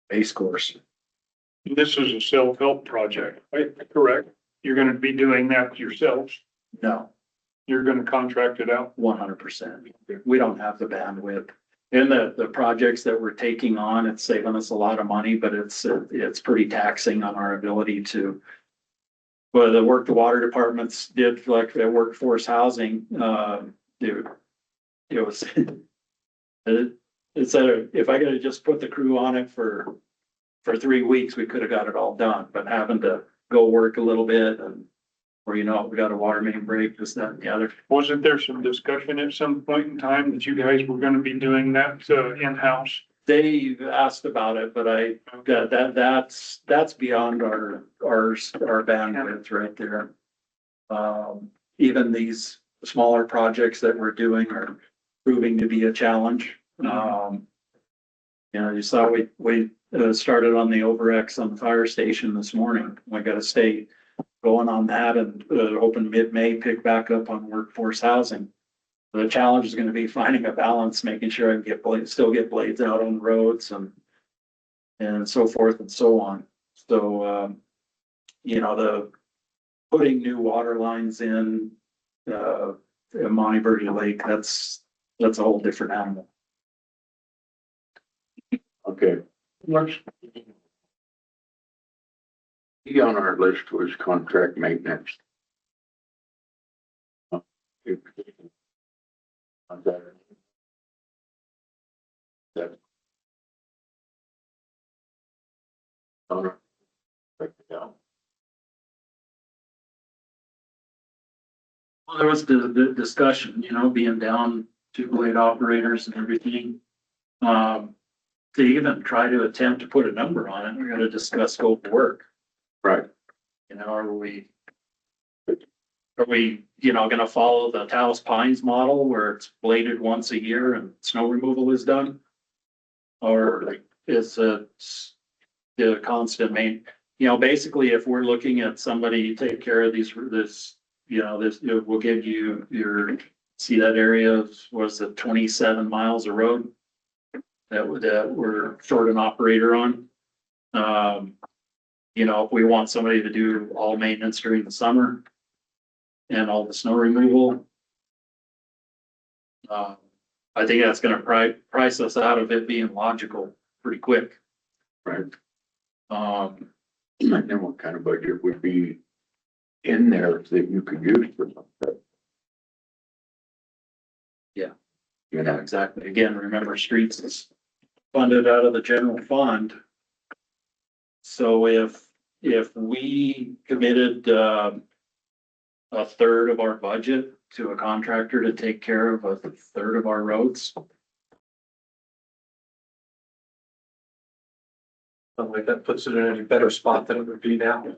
Base course. This is a self-help project, right? Correct? You're gonna be doing that yourselves. No, You're gonna contract it out. 100%. We don't have the bandwidth. In the projects that we're taking on, it's saving us a lot of money, but it's pretty taxing on our ability to. Well, the work the water departments did, like their workforce housing, it was. It said if I could have just put the crew on it for 3 weeks, we could have got it all done, but having to go work a little bit and, or, you know, we got a water main break, this, that, and the other. Wasn't there some discussion at some point in time that you guys were gonna be doing that, in-house? They asked about it, but that's beyond our bandwidth right there. Even these smaller projects that we're doing are proving to be a challenge. You know, you saw we started on the overX on the fire station this morning. We got to stay going on that and open mid-May, pick back up on workforce housing. The challenge is going to be finding a balance, making sure I can still get blades out on roads and so forth and so on. So, you know, the putting new water lines in Monte Verde Lake, that's a whole different animal. Okay. Let's. He on our list was contract maintenance. That. Well, there was the discussion, you know, being down 2 blade operators and everything. To even try to attempt to put a number on it, we're gonna discuss scope of work. Right. You know, are we, you know, gonna follow the Taos Pines model where it's bladed once a year and snow removal is done? Or is it the constant main, you know, basically if we're looking at somebody take care of this, you know, we'll give you see that area of, was it 27 miles of road? That we're short an operator on. You know, if we want somebody to do all maintenance during the summer and all the snow removal, I think that's gonna price us out of it being logical pretty quick. Right. And then what kind of budget would be in there that you could use for something? Yeah. You Yeah, know, exactly. Again, remember streets is funded out of the general fund. So if we committed a third of our budget to a contractor to take care of a third of our roads. Like that puts it in a better spot than it would be now.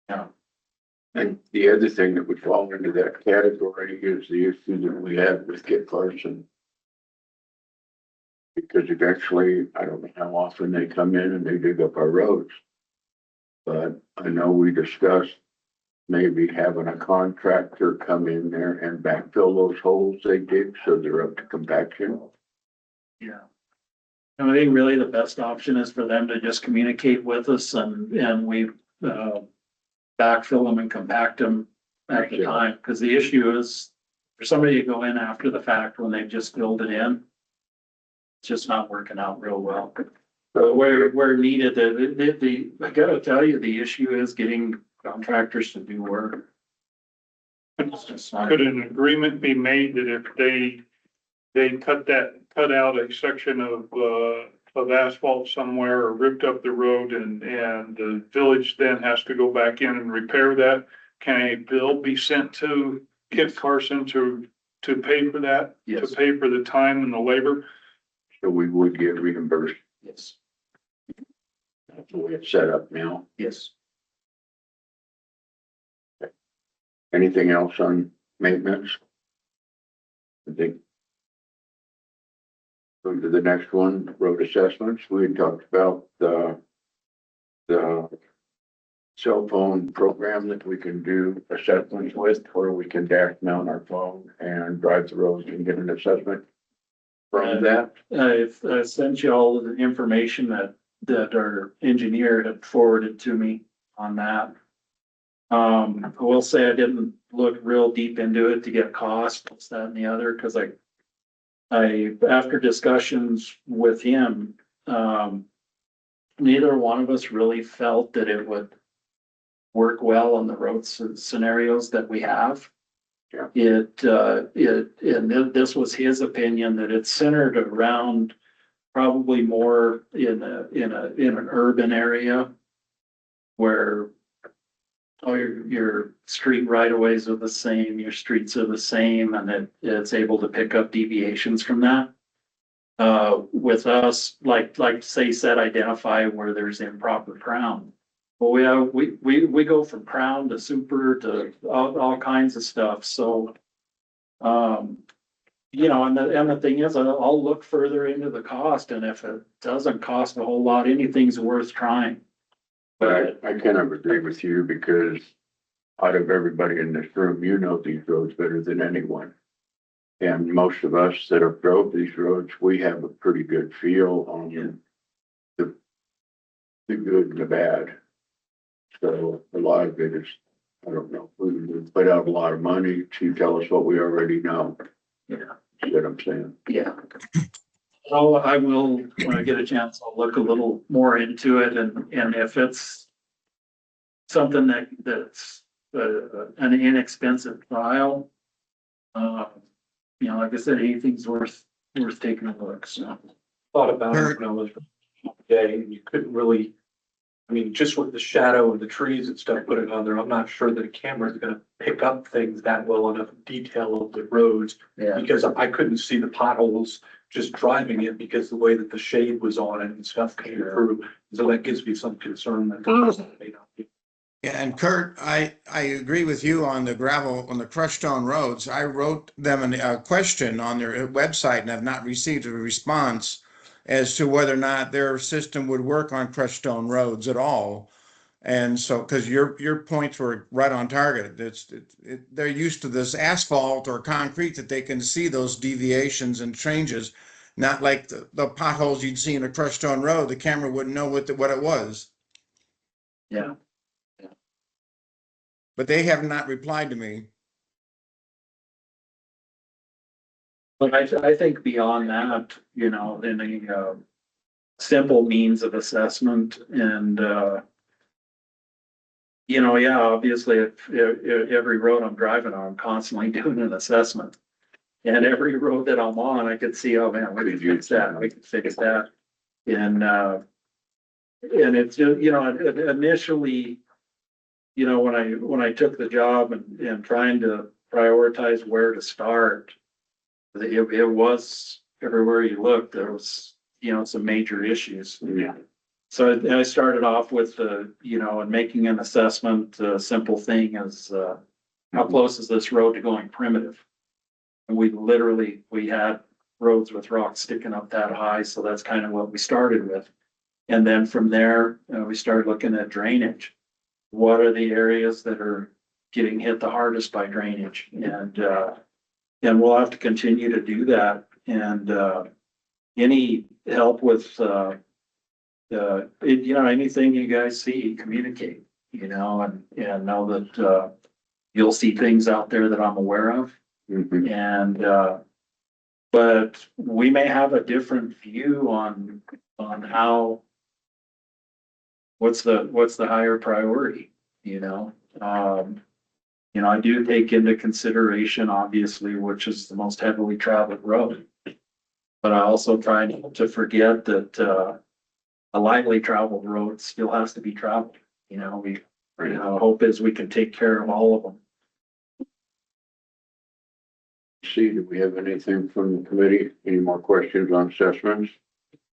Yeah. And the other thing that would fall into that category is the issue that we had with Kit Carson. Because eventually, I don't know how often they come in and they dig up our roads. But I know we discussed maybe having a contractor come in there and backfill those holes they dig so they're up to compaction. Yeah. And I think really the best option is for them to just communicate with us and we, backfill them and compact them at the time. Cause the issue is for somebody to go in after the fact when they've just filled it in. It's just not working out real well. But where needed, I gotta tell you, the issue is getting contractors to do work. It's just not- Could an agreement be made that if they cut out a section of asphalt somewhere or ripped up the road and the village then has to go back in and repair that? Can a bill be sent to Kit Carson to pay for that? Yes. To pay for the time and the labor? So we would get reimbursed. Yes, That's the way it's set up now. yes. Anything else on maintenance? I think. Go to the next one, road assessments. We had talked about the cell phone program that we can do assessments with, where we can dash down our phone and drive the roads and get an assessment from that. I've sent you all the information that our engineer had forwarded to me on that. I will say I didn't look real deep into it to get cost, this, that, and the other, cause I after discussions with him, neither one of us really felt that it would work well on the road scenarios that we have. Yeah. And this was his opinion, that it's centered around probably more in an urban area where all your street right of ways are the same, your streets are the same, and it's able to pick up deviations from that. With us, like say said, identify where there's improper crown. Well, we go from crown to super to all kinds of stuff, so. You know, and the thing is, I'll look further into the cost, and if it doesn't cost a whole lot, anything's worth trying. But I kind of agree with you because out of everybody in this room, you know these roads better than anyone. And most of us that have drove these roads, we have a pretty good feel on the good and the bad. So a lot of it is, I don't know, we put out a lot of money to tell us what we already know. Yeah. You know what I'm saying? Yeah. So I will, when I get a chance, I'll look a little more into it, and if it's something that's an inexpensive trial, you know, like I said, anything's worth taking a look, so. Thought about it when I was today, and you couldn't really, I mean, just with the shadow and the trees and stuff put it on there, I'm not sure that a camera is gonna pick up things that well enough detail of the roads. Yeah. Because I couldn't see the potholes just driving it because the way that the shade was on it and stuff came through. So that gives me some concern that may not be. Yeah, and Kurt, I agree with you on the gravel, on the crushed stone roads. I wrote them a question on their website and have not received a response as to whether or not their system would work on crushed stone roads at all. And so, because your points were right on target. They're used to this asphalt or concrete that they can see those deviations and changes, not like the potholes you'd see in a crushed stone road. The camera wouldn't know what it was. Yeah. But they have not replied to me. But I think beyond that, you know, in a simple means of assessment and, you know, yeah, obviously if every road I'm driving on, I'm constantly doing an assessment. And every road that I'm on, I could see, oh man, we can fix that, we can fix that. And it's, you know, initially, you know, when I took the job and trying to prioritize where to start, it was everywhere you looked, there was, you know, some major issues. Yeah. So I started off with and making an assessment, a simple thing is, how close is this road to going primitive? And we had roads with rocks sticking up that high, so that's kind of what we started with. And then from there, we started looking at drainage. What are the areas that are getting hit the hardest by drainage? And we'll have to continue to do that. And, any help with, anything you guys see, communicate, and know that, you'll see things out there that I'm aware of. Mhm. And, but we may have a different view on how, what's the higher priority, I do take into consideration, obviously, which is the most heavily traveled road. But I also try not to forget that, a lightly traveled road still has to be traveled. Hope is we can take care of all of them. See, do we have anything from the committee? Any more questions on assessments?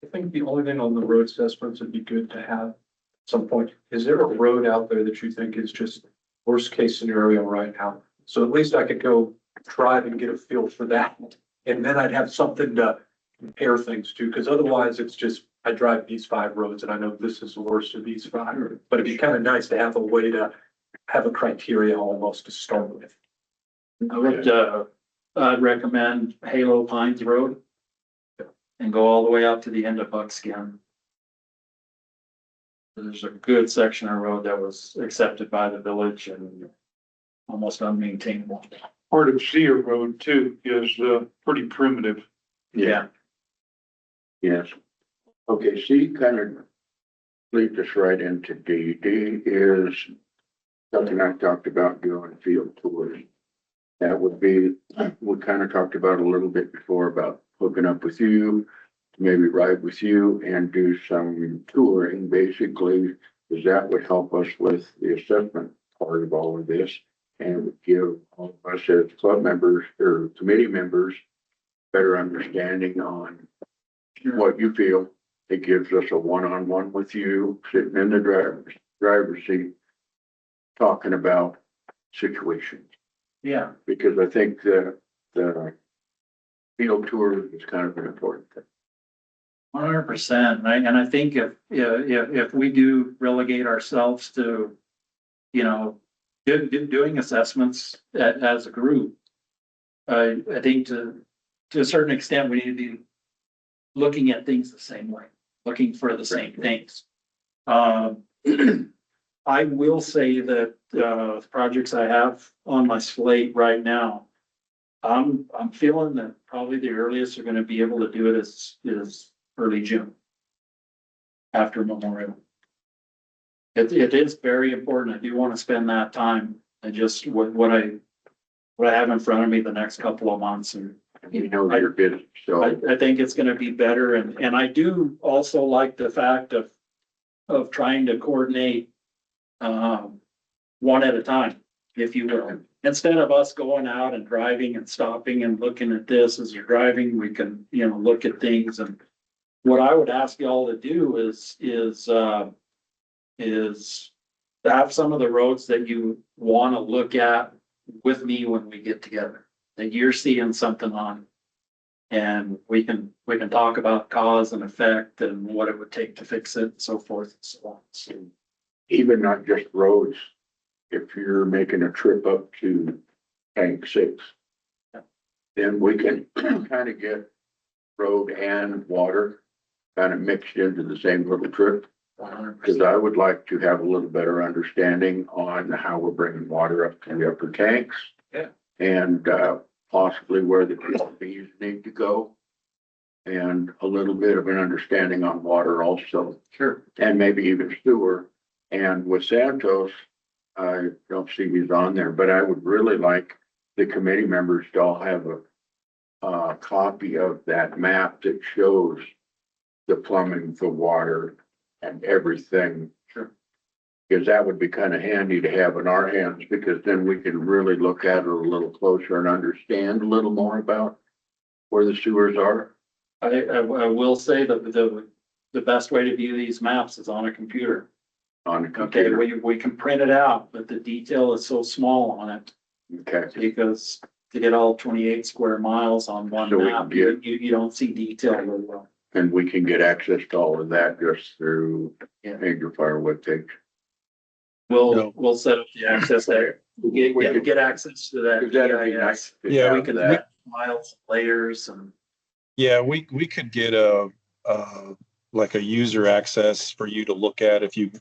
I think the only thing on the road assessments would be good to have at some point. Is there a road out there that you think is just worst case scenario right now? So at least I could go drive and get a feel for that. And then I'd have something to compare things to, because otherwise it's just, I drive these 5 roads and I know this is the worst of these 5. But it'd be kind of nice to have a way to have a criteria almost to start with. I'd recommend Halo Pines Road and go all the way up to the end of Buckskin. There's a good section of road that was accepted by the village and almost unmaintainable. Part of Cedar Road too is, pretty primitive. Yeah. Yes. Okay, C kind of leads us right into D. D is something I talked about doing field tours. That would be, we kind of talked about a little bit before about hooking up with you, maybe ride with you and do some touring, basically, because that would help us with the assessment part of all of this. And would give all of us as club members or committee members better understanding on what you feel. It gives us a one-on-one with you, sitting in the driver's seat, talking about situations. Yeah. Because I think the field tour is kind of an important thing. 100%. And I think if we do relegate ourselves to, doing assessments as a group, I think to a certain extent, we need to be looking at things the same way, looking for the same things. I will say that, the projects I have on my slate right now, I'm feeling that probably the earliest they're gonna be able to do it is early June. After Memorial. It is very important. I do want to spend that time and just what I have in front of me the next couple of months. And You're busy, so. I think it's gonna be better. And I do also like the fact of trying to coordinate, one at a time, if you will. Instead of us going out and driving and stopping and looking at this as you're driving, we can, look at things. And what I would ask y'all to do is have some of the roads that you want to look at with me when we get together, that you're seeing something on. And we can talk about cause and effect and what it would take to fix it and so forth and so on. So, Even not just roads, if you're making a trip up to Tank 6, then we can kind of get road and water kind of mixed into the same little trip. 100%. Because I would like to have a little better understanding on how we're bringing water up to the upper tanks. Yeah. And possibly where the PLCs need to go. And a little bit of an understanding on water also. Sure. And maybe even sewer. And with Santos, I don't see he's on there, but I would really like the committee members to all have a copy of that map that shows the plumbing, the water, and everything. Sure. Because that would be kind of handy to have in our hands, because then we can really look at it a little closer and understand a little more about where the sewers are. I will say that the best way to view these maps is on a computer. On the Okay, computer. we can print it out, but the detail is so small on it Okay, because to get all 28 square miles on one So we can map, get- you don't see detail very well. and we can get access to all of that just through Yeah. Angel Fire webpage. No. We'll set up the access there. We get access to that Cause that'd be GIS. nice. to Yeah, have We can that. add miles, layers and. Yeah, we could get like a user access for you to look at if you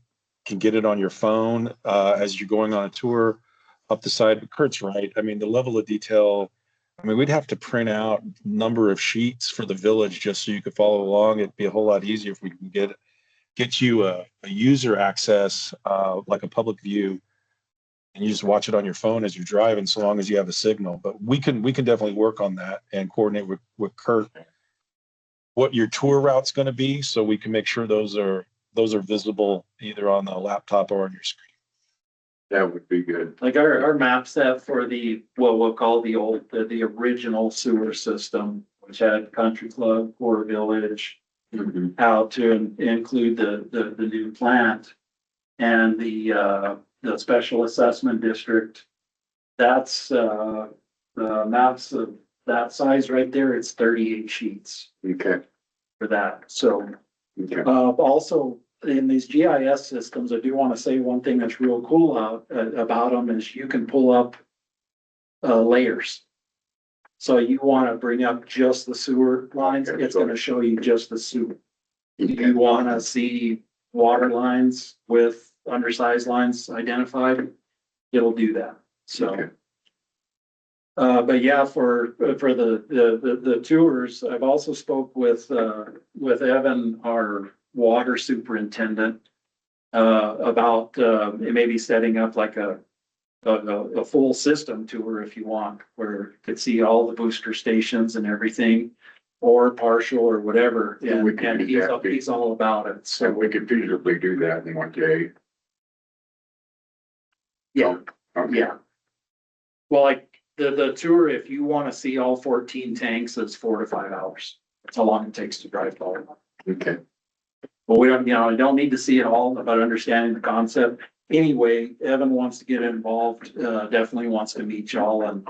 can get it on your phone, as you're going on a tour up the side. But Kurt's right. I mean, the level of detail, I mean, we'd have to print out number of sheets for the village just so you could follow along. It'd be a whole lot easier if we can get you a user access, like a public view, and you just watch it on your phone as you're driving, so long as you have a signal. But we can definitely work on that and coordinate with Kurt what your tour route's going to be, so we can make sure those are visible either on the laptop or on your screen. That would be good. Like our map set for the, what we'll call the original sewer system, which had Country Club, Core Village, out to include the new plant and the special assessment district. That's, the maps of that size right there, it's 38 sheets Okay, for that. So, okay. also in these GIS systems, I do want to say one thing that's real cool about them is you can pull up layers. So you want to bring up just the sewer lines, Okay, it's so- going to show you just the sewer. Okay. You want to see water lines with undersized lines identified, it'll do that. So. Okay. But yeah, for the tours, I've also spoke with Evan, our water superintendent, about, maybe setting up like a full system tour if you want, where you could see all the booster stations and everything, or partial or whatever, Yeah, we and, can and do that. he's all about it, So so, we could feasibly do that in one day. yeah, Okay. yeah. Well, like, the tour, if you wanna see all 14 tanks, it's 4 to 5 hours. That's how long it takes to drive all of them. Okay, But we don't, I don't need to see it all, about understanding the concept. Anyway, Evan wants to get involved, definitely wants to meet y'all and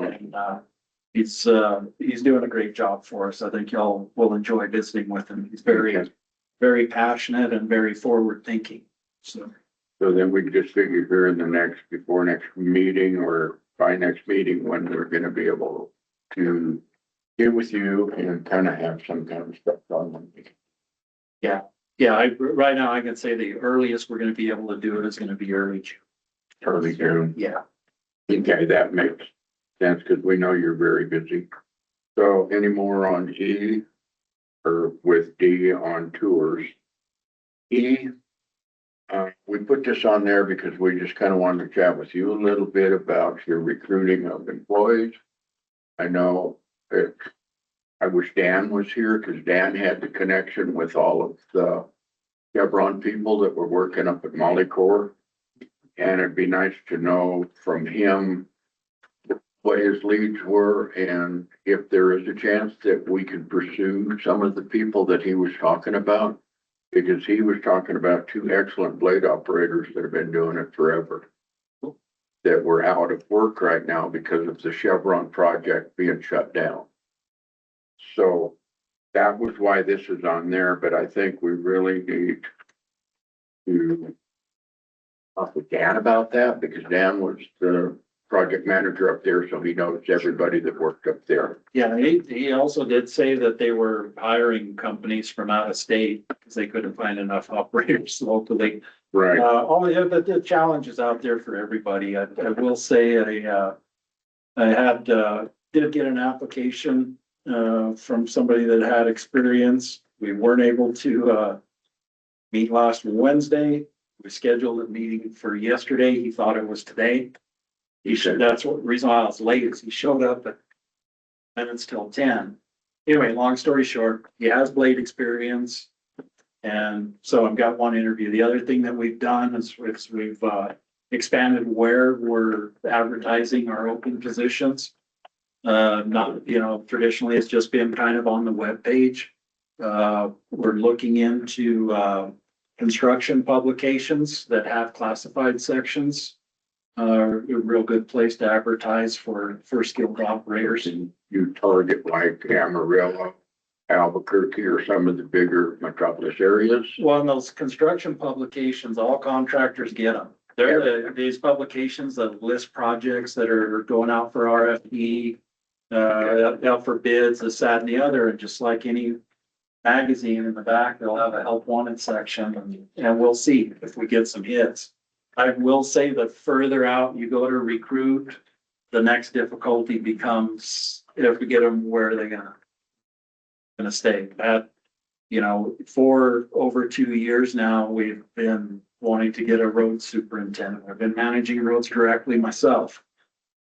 he's doing a great job for us. I think y'all will enjoy visiting with him. He's very, Okay. very passionate and very forward thinking, so. so then we can just figure here in the before next meeting or by next meeting, when we're gonna be able to get with you and kind of have some kind of stuff on them. Yeah, right now I can say the earliest we're gonna be able to do it is gonna be early June. Early June. Yeah. Okay, that makes sense, because we know you're very busy. So any more on E or with D on tours? E, we put this on there because we just kind of wanted to chat with you a little bit about your recruiting of employees. I know that I wish Dan was here, because Dan had the connection with all of the Chevron people that were working up at Molycorp. And it'd be nice to know from him what his leads were, and if there is a chance that we can pursue some of the people that he was talking about. Because he was talking about 2 excellent blade operators that have been doing it forever, that were out of work right now because of the Chevron project being shut down. So that was why this is on there, but I think we really need to talk with Dan about that, because Dan was the project manager up there, so he knows everybody that worked up there. Yeah, he also did say that they were hiring companies from out of state because they couldn't find enough operators locally. Right. The challenge is out there for everybody. I will say I did get an application from somebody that had experience. We weren't able to meet last Wednesday. We scheduled a meeting for yesterday. He thought it was today. That's what reason why I was late, is he showed up at minutes till 10. Anyway, long story short, he has blade experience. And so I've got one interview. The other thing that we've done is we've expanded where we're advertising our open positions. Not, traditionally it's just been kind of on the web page. We're looking into, construction publications that have classified sections. A real good place to advertise for skilled operators. And you target like Amarillo, Albuquerque, or some of the bigger metropolis areas. Well, in those construction publications, all contractors get them. They're these publications that list projects that are going out for RFP, out for bids, this, that, and the other, and just like any magazine in the back, they'll have a help wanted section, and we'll see if we get some hits. I will say the further out you go to recruit, the next difficulty becomes if we get them, where are they gonna stay? That, you know, for over 2 years now, we've been wanting to get a road superintendent. I've been managing roads directly myself.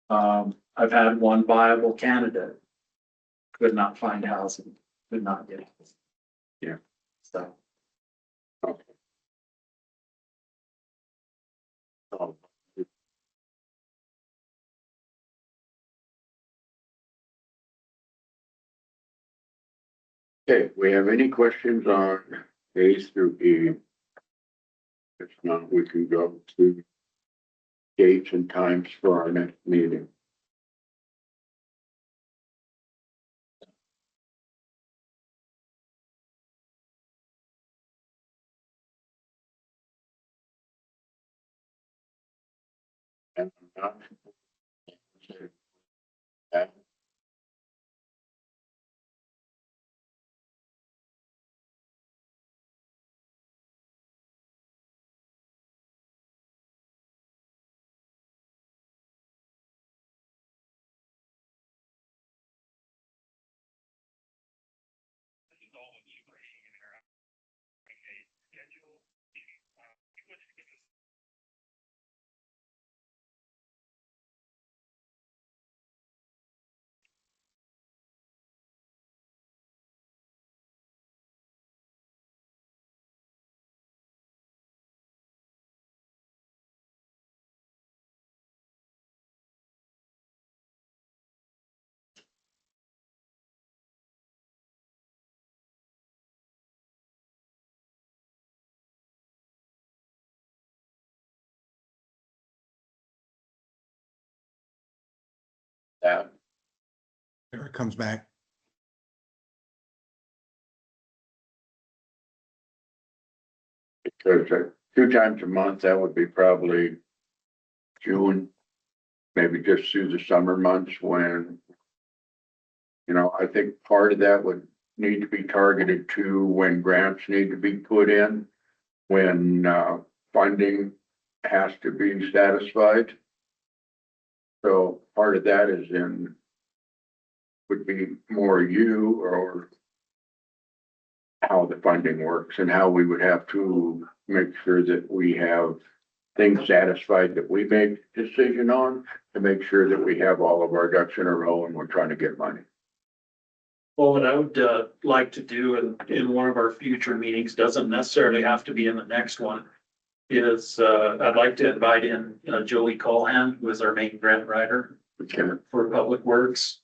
I've had one viable candidate. Could not find housing, could not get it. Yeah. So. Oh, okay, we have any questions on A through E? If not, we can go to dates and times for our next meeting. And not. That. There it comes back. Because 2 times a month, that would be probably June, maybe just through the summer months when, you know, I think part of that would need to be targeted to when grants need to be put in, when funding has to be satisfied. So part of that is in, would be more you or how the funding works and how we would have to make sure that we have things satisfied that we make decision on to make sure that we have all of our ducks in a row and we're trying to get money. Well, what I would like to do in one of our future meetings, doesn't necessarily have to be in the next one, is I'd like to invite in Joey Colhan, who is our main grant writer for Public Works.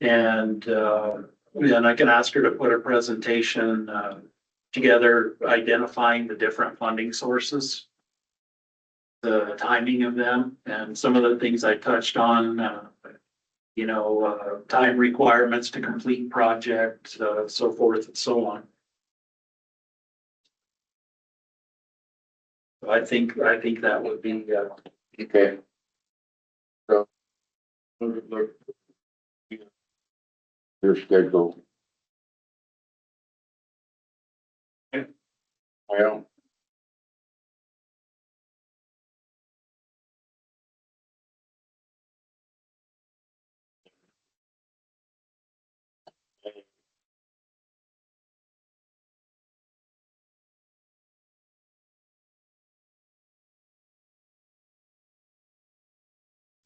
And then I can ask her to put a presentation together identifying the different funding sources, the timing of them, and some of the things I touched on, you know, time requirements to complete projects, so forth and so on. I think that would be, Okay. So. Look. Your schedule. Well.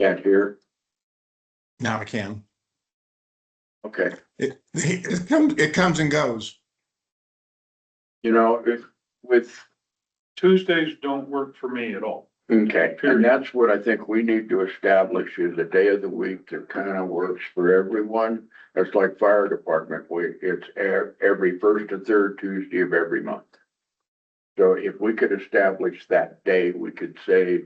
Can't hear. Now I can. Okay. It comes and goes. You know, if with, Tuesdays don't work for me at all. Okay, and that's what I think we need to establish is a day of the week that kind of works for everyone. It's like fire department, it's every first and third Tuesday of every month. So if we could establish that day, we could say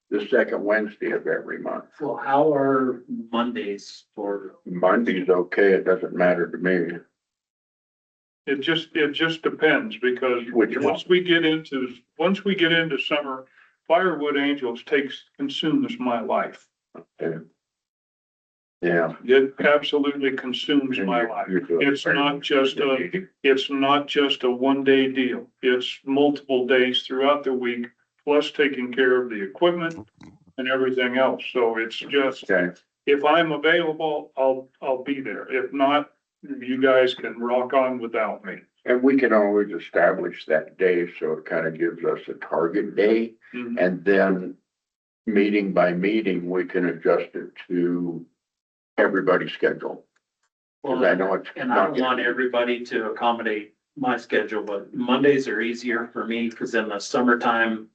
the second Wednesday of every month. Well, how are Mondays for, Monday's okay, it doesn't matter to me. It just depends because Which one? once we get into summer, Firewood Angels consumes my life. Okay. Yeah. It absolutely consumes my life. It's not just a one-day deal. It's multiple days throughout the week, plus taking care of the equipment and everything else. So it's just, Okay, if I'm available, I'll be there. If not, you guys can rock on without me. and we can always establish that day, so it kind of gives us a target day. Mhm. And then meeting by meeting, we can adjust it to everybody's schedule. Cause I know it's. and I don't want everybody to accommodate my schedule, but Mondays are easier for me because in the summertime,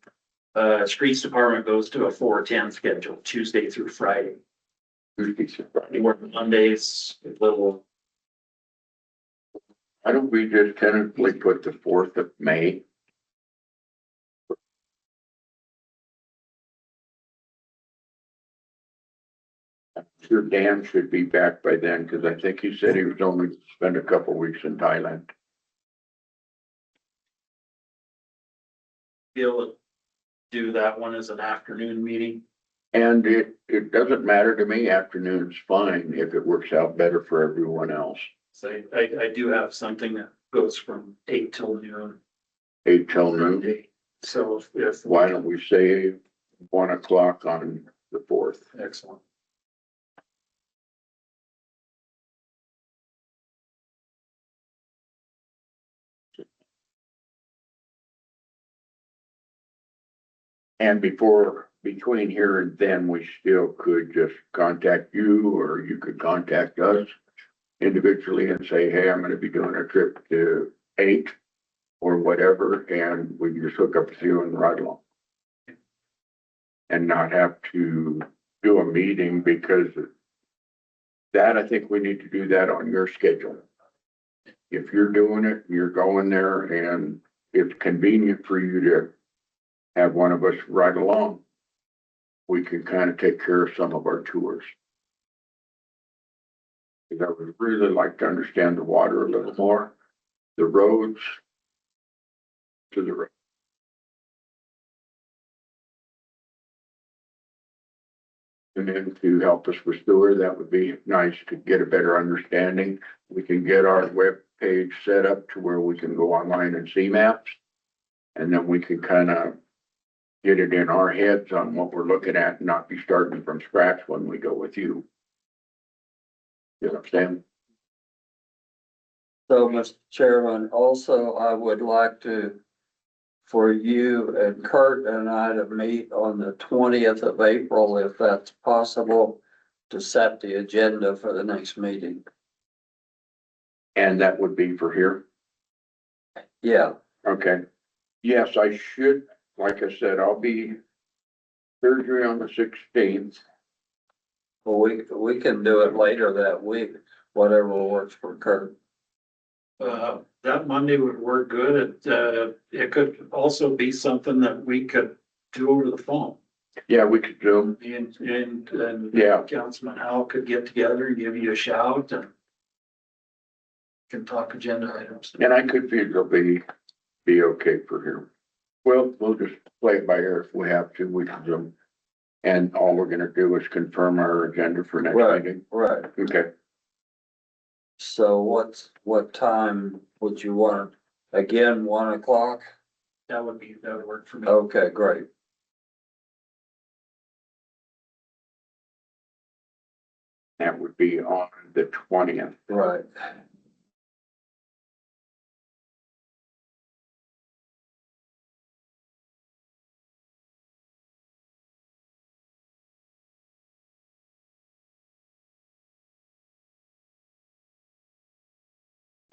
streets department goes to a 4-10 schedule, Tuesday through Friday. Where Mondays, a little, Why don't we just tentatively put the 4th of May? Sure, Dan should be back by then, because I think he said he was only to spend a couple weeks in Thailand. be able to do that one as an afternoon meeting. And it doesn't matter to me, afternoon's fine if it works out better for everyone else. So I do have something that goes from 8 till noon. 8 till noon. So if. Why don't we say 1 o'clock on the 4th? Excellent. And between here and then, we still could just contact you, or you could contact us individually and say, hey, I'm gonna be doing a trip to 8 or whatever, and we can just hook up with you and ride along. And not have to do a meeting, because that, I think we need to do that on your schedule. If you're doing it, you're going there, and it's convenient for you to have one of us ride along, we can kind of take care of some of our tours. Because I would really like to understand the water a little more, the roads to the road. And then to help us with sewer, that would be nice to get a better understanding. We can get our web page set up to where we can go online and see maps. And then we can kind of get it in our heads on what we're looking at and not be starting from scratch when we go with you. You know what I'm saying? So, Mr. Chairman, also, I would like for you and Kurt and I to meet on the 20th of April, if that's possible, to set the agenda for the next meeting. And that would be for here. Yeah, Okay. Yes, I should, like I said, I'll be surgery on the 16th. well, we can do it later that week, whatever works for Kurt. That Monday would work good. It could also be something that we could do over the phone. Yeah, we could do. And Yeah. Councilman Howell could get together and give you a shout and can talk agenda items. And I could feasibly be okay for here. Well, we'll just play it by ear if we have to, we can zoom. And all we're gonna do is confirm our agenda for next Right. meeting. Right. Okay. So what time would you want? Again, 1 o'clock? That would work for me. Okay, great. That would be on the 20th. Right.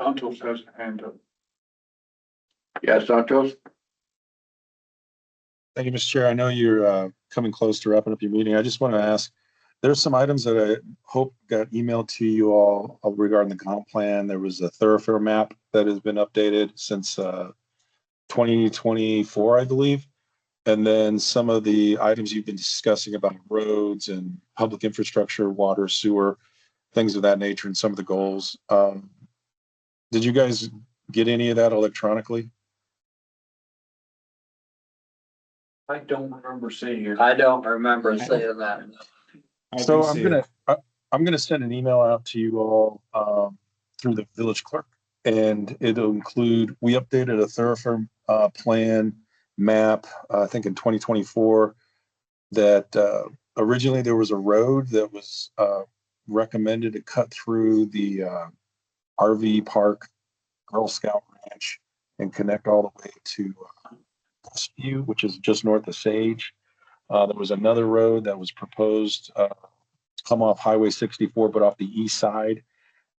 Santos has a hand up. Yeah, Santos? Thank you, Mr. Chair. I know you're coming close to wrapping up your meeting. I just want to ask, there's some items that I hope got emailed to you all regarding the comp plan. There was a thoroughfare map that has been updated since 2024, I believe. And then some of the items you've been discussing about roads and public infrastructure, water, sewer, things of that nature, and some of the goals. Did you guys get any of that electronically? I don't remember seeing it. I don't remember saying that. So I'm gonna send an email out to you all through the village clerk, and it'll include, we updated a thoroughfare plan map, I think in 2024, that originally there was a road that was recommended to cut through the RV park, Girl Scout Ranch, and connect all the way to Westview, which is just north of Sage. There was another road that was proposed to come off Highway 64, but off the east side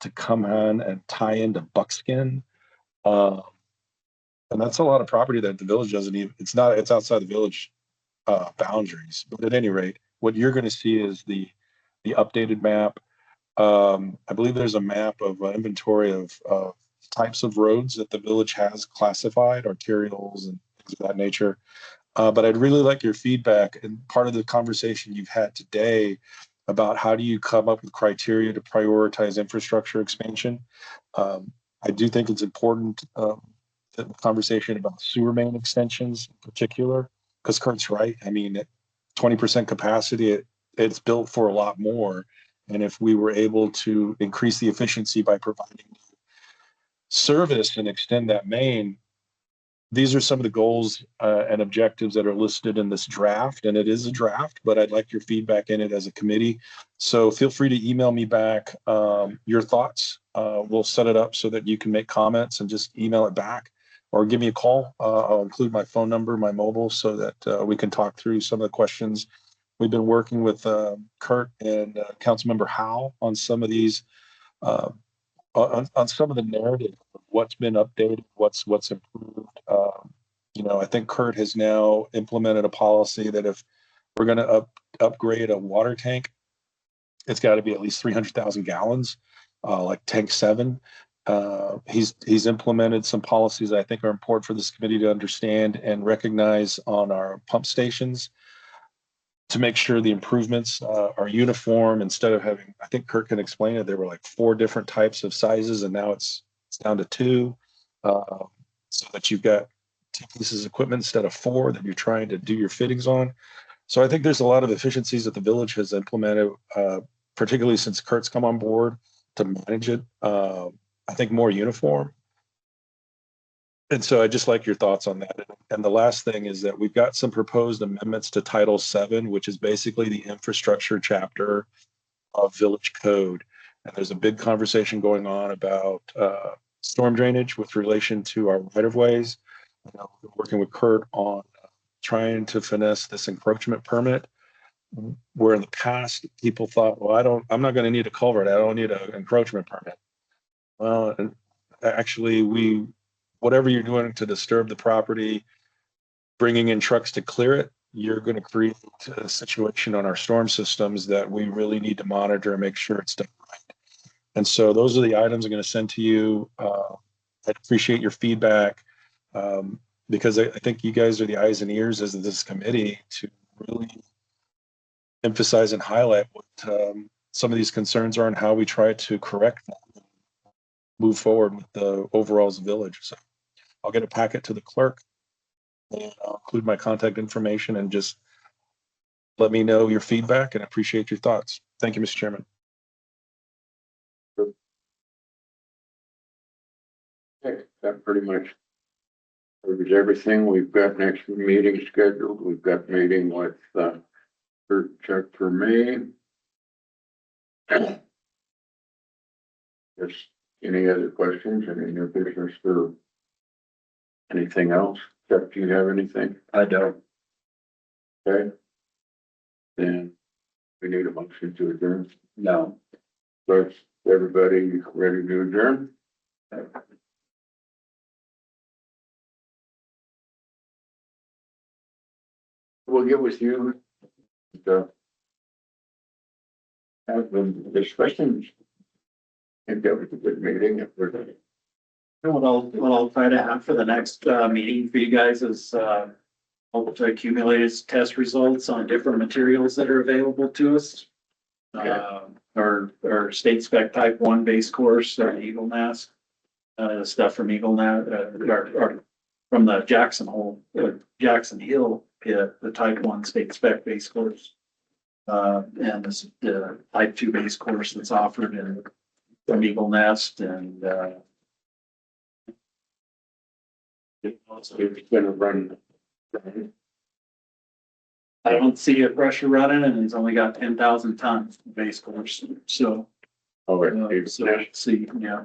to come on and tie into Buckskin. And that's a lot of property that the village doesn't even, it's outside the village boundaries. But at any rate, what you're going to see is the updated map. I believe there's a map of inventory of types of roads that the village has classified, arterials and things of that nature. But I'd really like your feedback, and part of the conversation you've had today about how do you come up with criteria to prioritize infrastructure expansion. I do think it's important the conversation about sewer main extensions in particular, because Kurt's right. I mean, at 20% capacity, it's built for a lot more. And if we were able to increase the efficiency by providing service and extend that main, these are some of the goals and objectives that are listed in this draft. And it is a draft, but I'd like your feedback in it as a committee. So feel free to email me back your thoughts. We'll set it up so that you can make comments and just email it back, or give me a call. I'll include my phone number, my mobile, so that we can talk through some of the questions. We've been working with Kurt and Councilmember Howe on some of these, on some of the narrative of what's been updated, what's improved. I think Kurt has now implemented a policy that if we're going to upgrade a water tank, it's got to be at least 300,000 gallons, like tank 7. He's implemented some policies I think are important for this committee to understand and recognize on our pump stations, to make sure the improvements are uniform, instead of having, I think Kurt can explain it, there were like 4 different types of sizes, and now it's down to 2, so that you've got 2 pieces of equipment instead of 4 that you're trying to do your fittings on. So I think there's a lot of efficiencies that the village has implemented, particularly since Kurt's come on board to manage it. I think more uniform. And so I just like your thoughts on that. And the last thing is that we've got some proposed amendments to Title VII, which is basically the infrastructure chapter of Village Code. And there's a big conversation going on about storm drainage with relation to our right-of-ways. We're working with Kurt on trying to finesse this encroachment permit, where in the past people thought, well, I'm not going to need a culvert. I don't need an encroachment permit. Well, and actually whatever you're doing to disturb the property, bringing in trucks to clear it, you're going to create a situation on our storm systems that we really need to monitor and make sure it's done right. And so those are the items I'm going to send to you. I'd appreciate your feedback, because I think you guys are the eyes and ears as this committee to really emphasize and highlight what some of these concerns are and how we try to correct them and move forward with the overall village. So I'll get a packet to the clerk, and I'll include my contact information, and just let me know your feedback, and appreciate your thoughts. Thank you, Mr. Chairman. Okay, that pretty much covers everything. We've got next meeting scheduled. We've got meeting with Kurt Chuck for May. Just any other questions? Any new business or anything else? Chuck, do you have anything? I don't. Okay. Then we need a motion to adjourn. No. So everybody ready to adjourn? we'll get with you. Have the discussions. And that was a good meeting. If we're gonna- What I'll try to have for the next, meeting for you guys is, hope to accumulate is test results on different materials that are available to us. Our state spec type 1 base course, Eagle Nest, stuff from Eagle Nest, or from the Jackson Hill pit, the type 1 state spec base course. And this, the type 2 base course that's offered in from Eagle Nest and, It's gonna run. I don't see a pressure running and it's only got 10,000 tons base course, so. Oh, it's So let's see, yeah.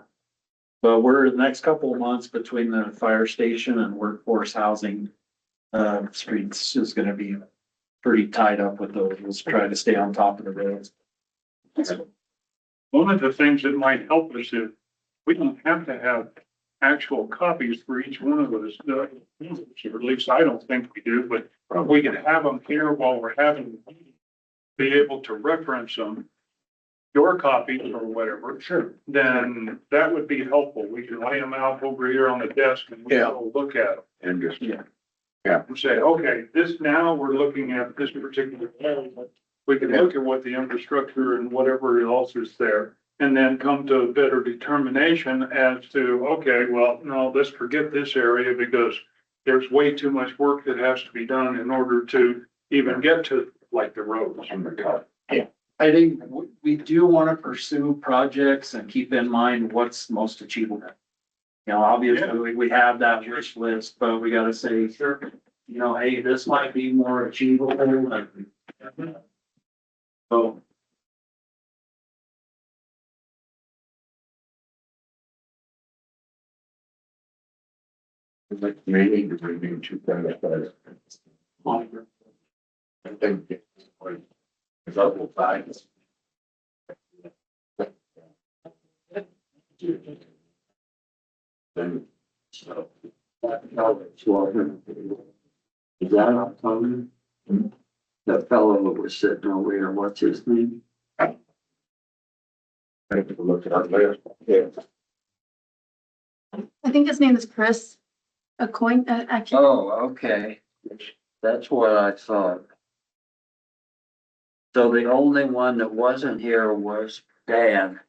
But we're the next couple of months between the fire station and workforce housing. Streets is gonna be pretty tied up with those. We'll try to stay on top of the roads. One of the things that might help us is we don't have to have actual copies for each one of those. Or at least I don't think we do, but we can have them here while we're having, be able to reference them. Your copies or whatever. Sure. Then that would be helpful. We can lay them out over here on the desk and we Yeah. will look at them. And just, And say, okay, this now we're looking at this particular area. We can look at what the infrastructure and whatever else is there. And then come to a better determination as to, okay, well, no, let's forget this area because there's way too much work that has to be done in order to even get to like the roads. on the top. I think we do want to pursue projects and keep in mind what's most achievable. You know, obviously, we have that wish list, but we gotta say, sure, you know, hey, this might be more achievable. So. Like maybe we need to kind of. I think. It's like double sides. Then, so. Is that not coming? That fellow that was sitting over here, what's his name? I have to look at our list. Yeah. I think his name is Chris. I can't. Oh, okay. That's what I thought. So the only one that wasn't here was Dan.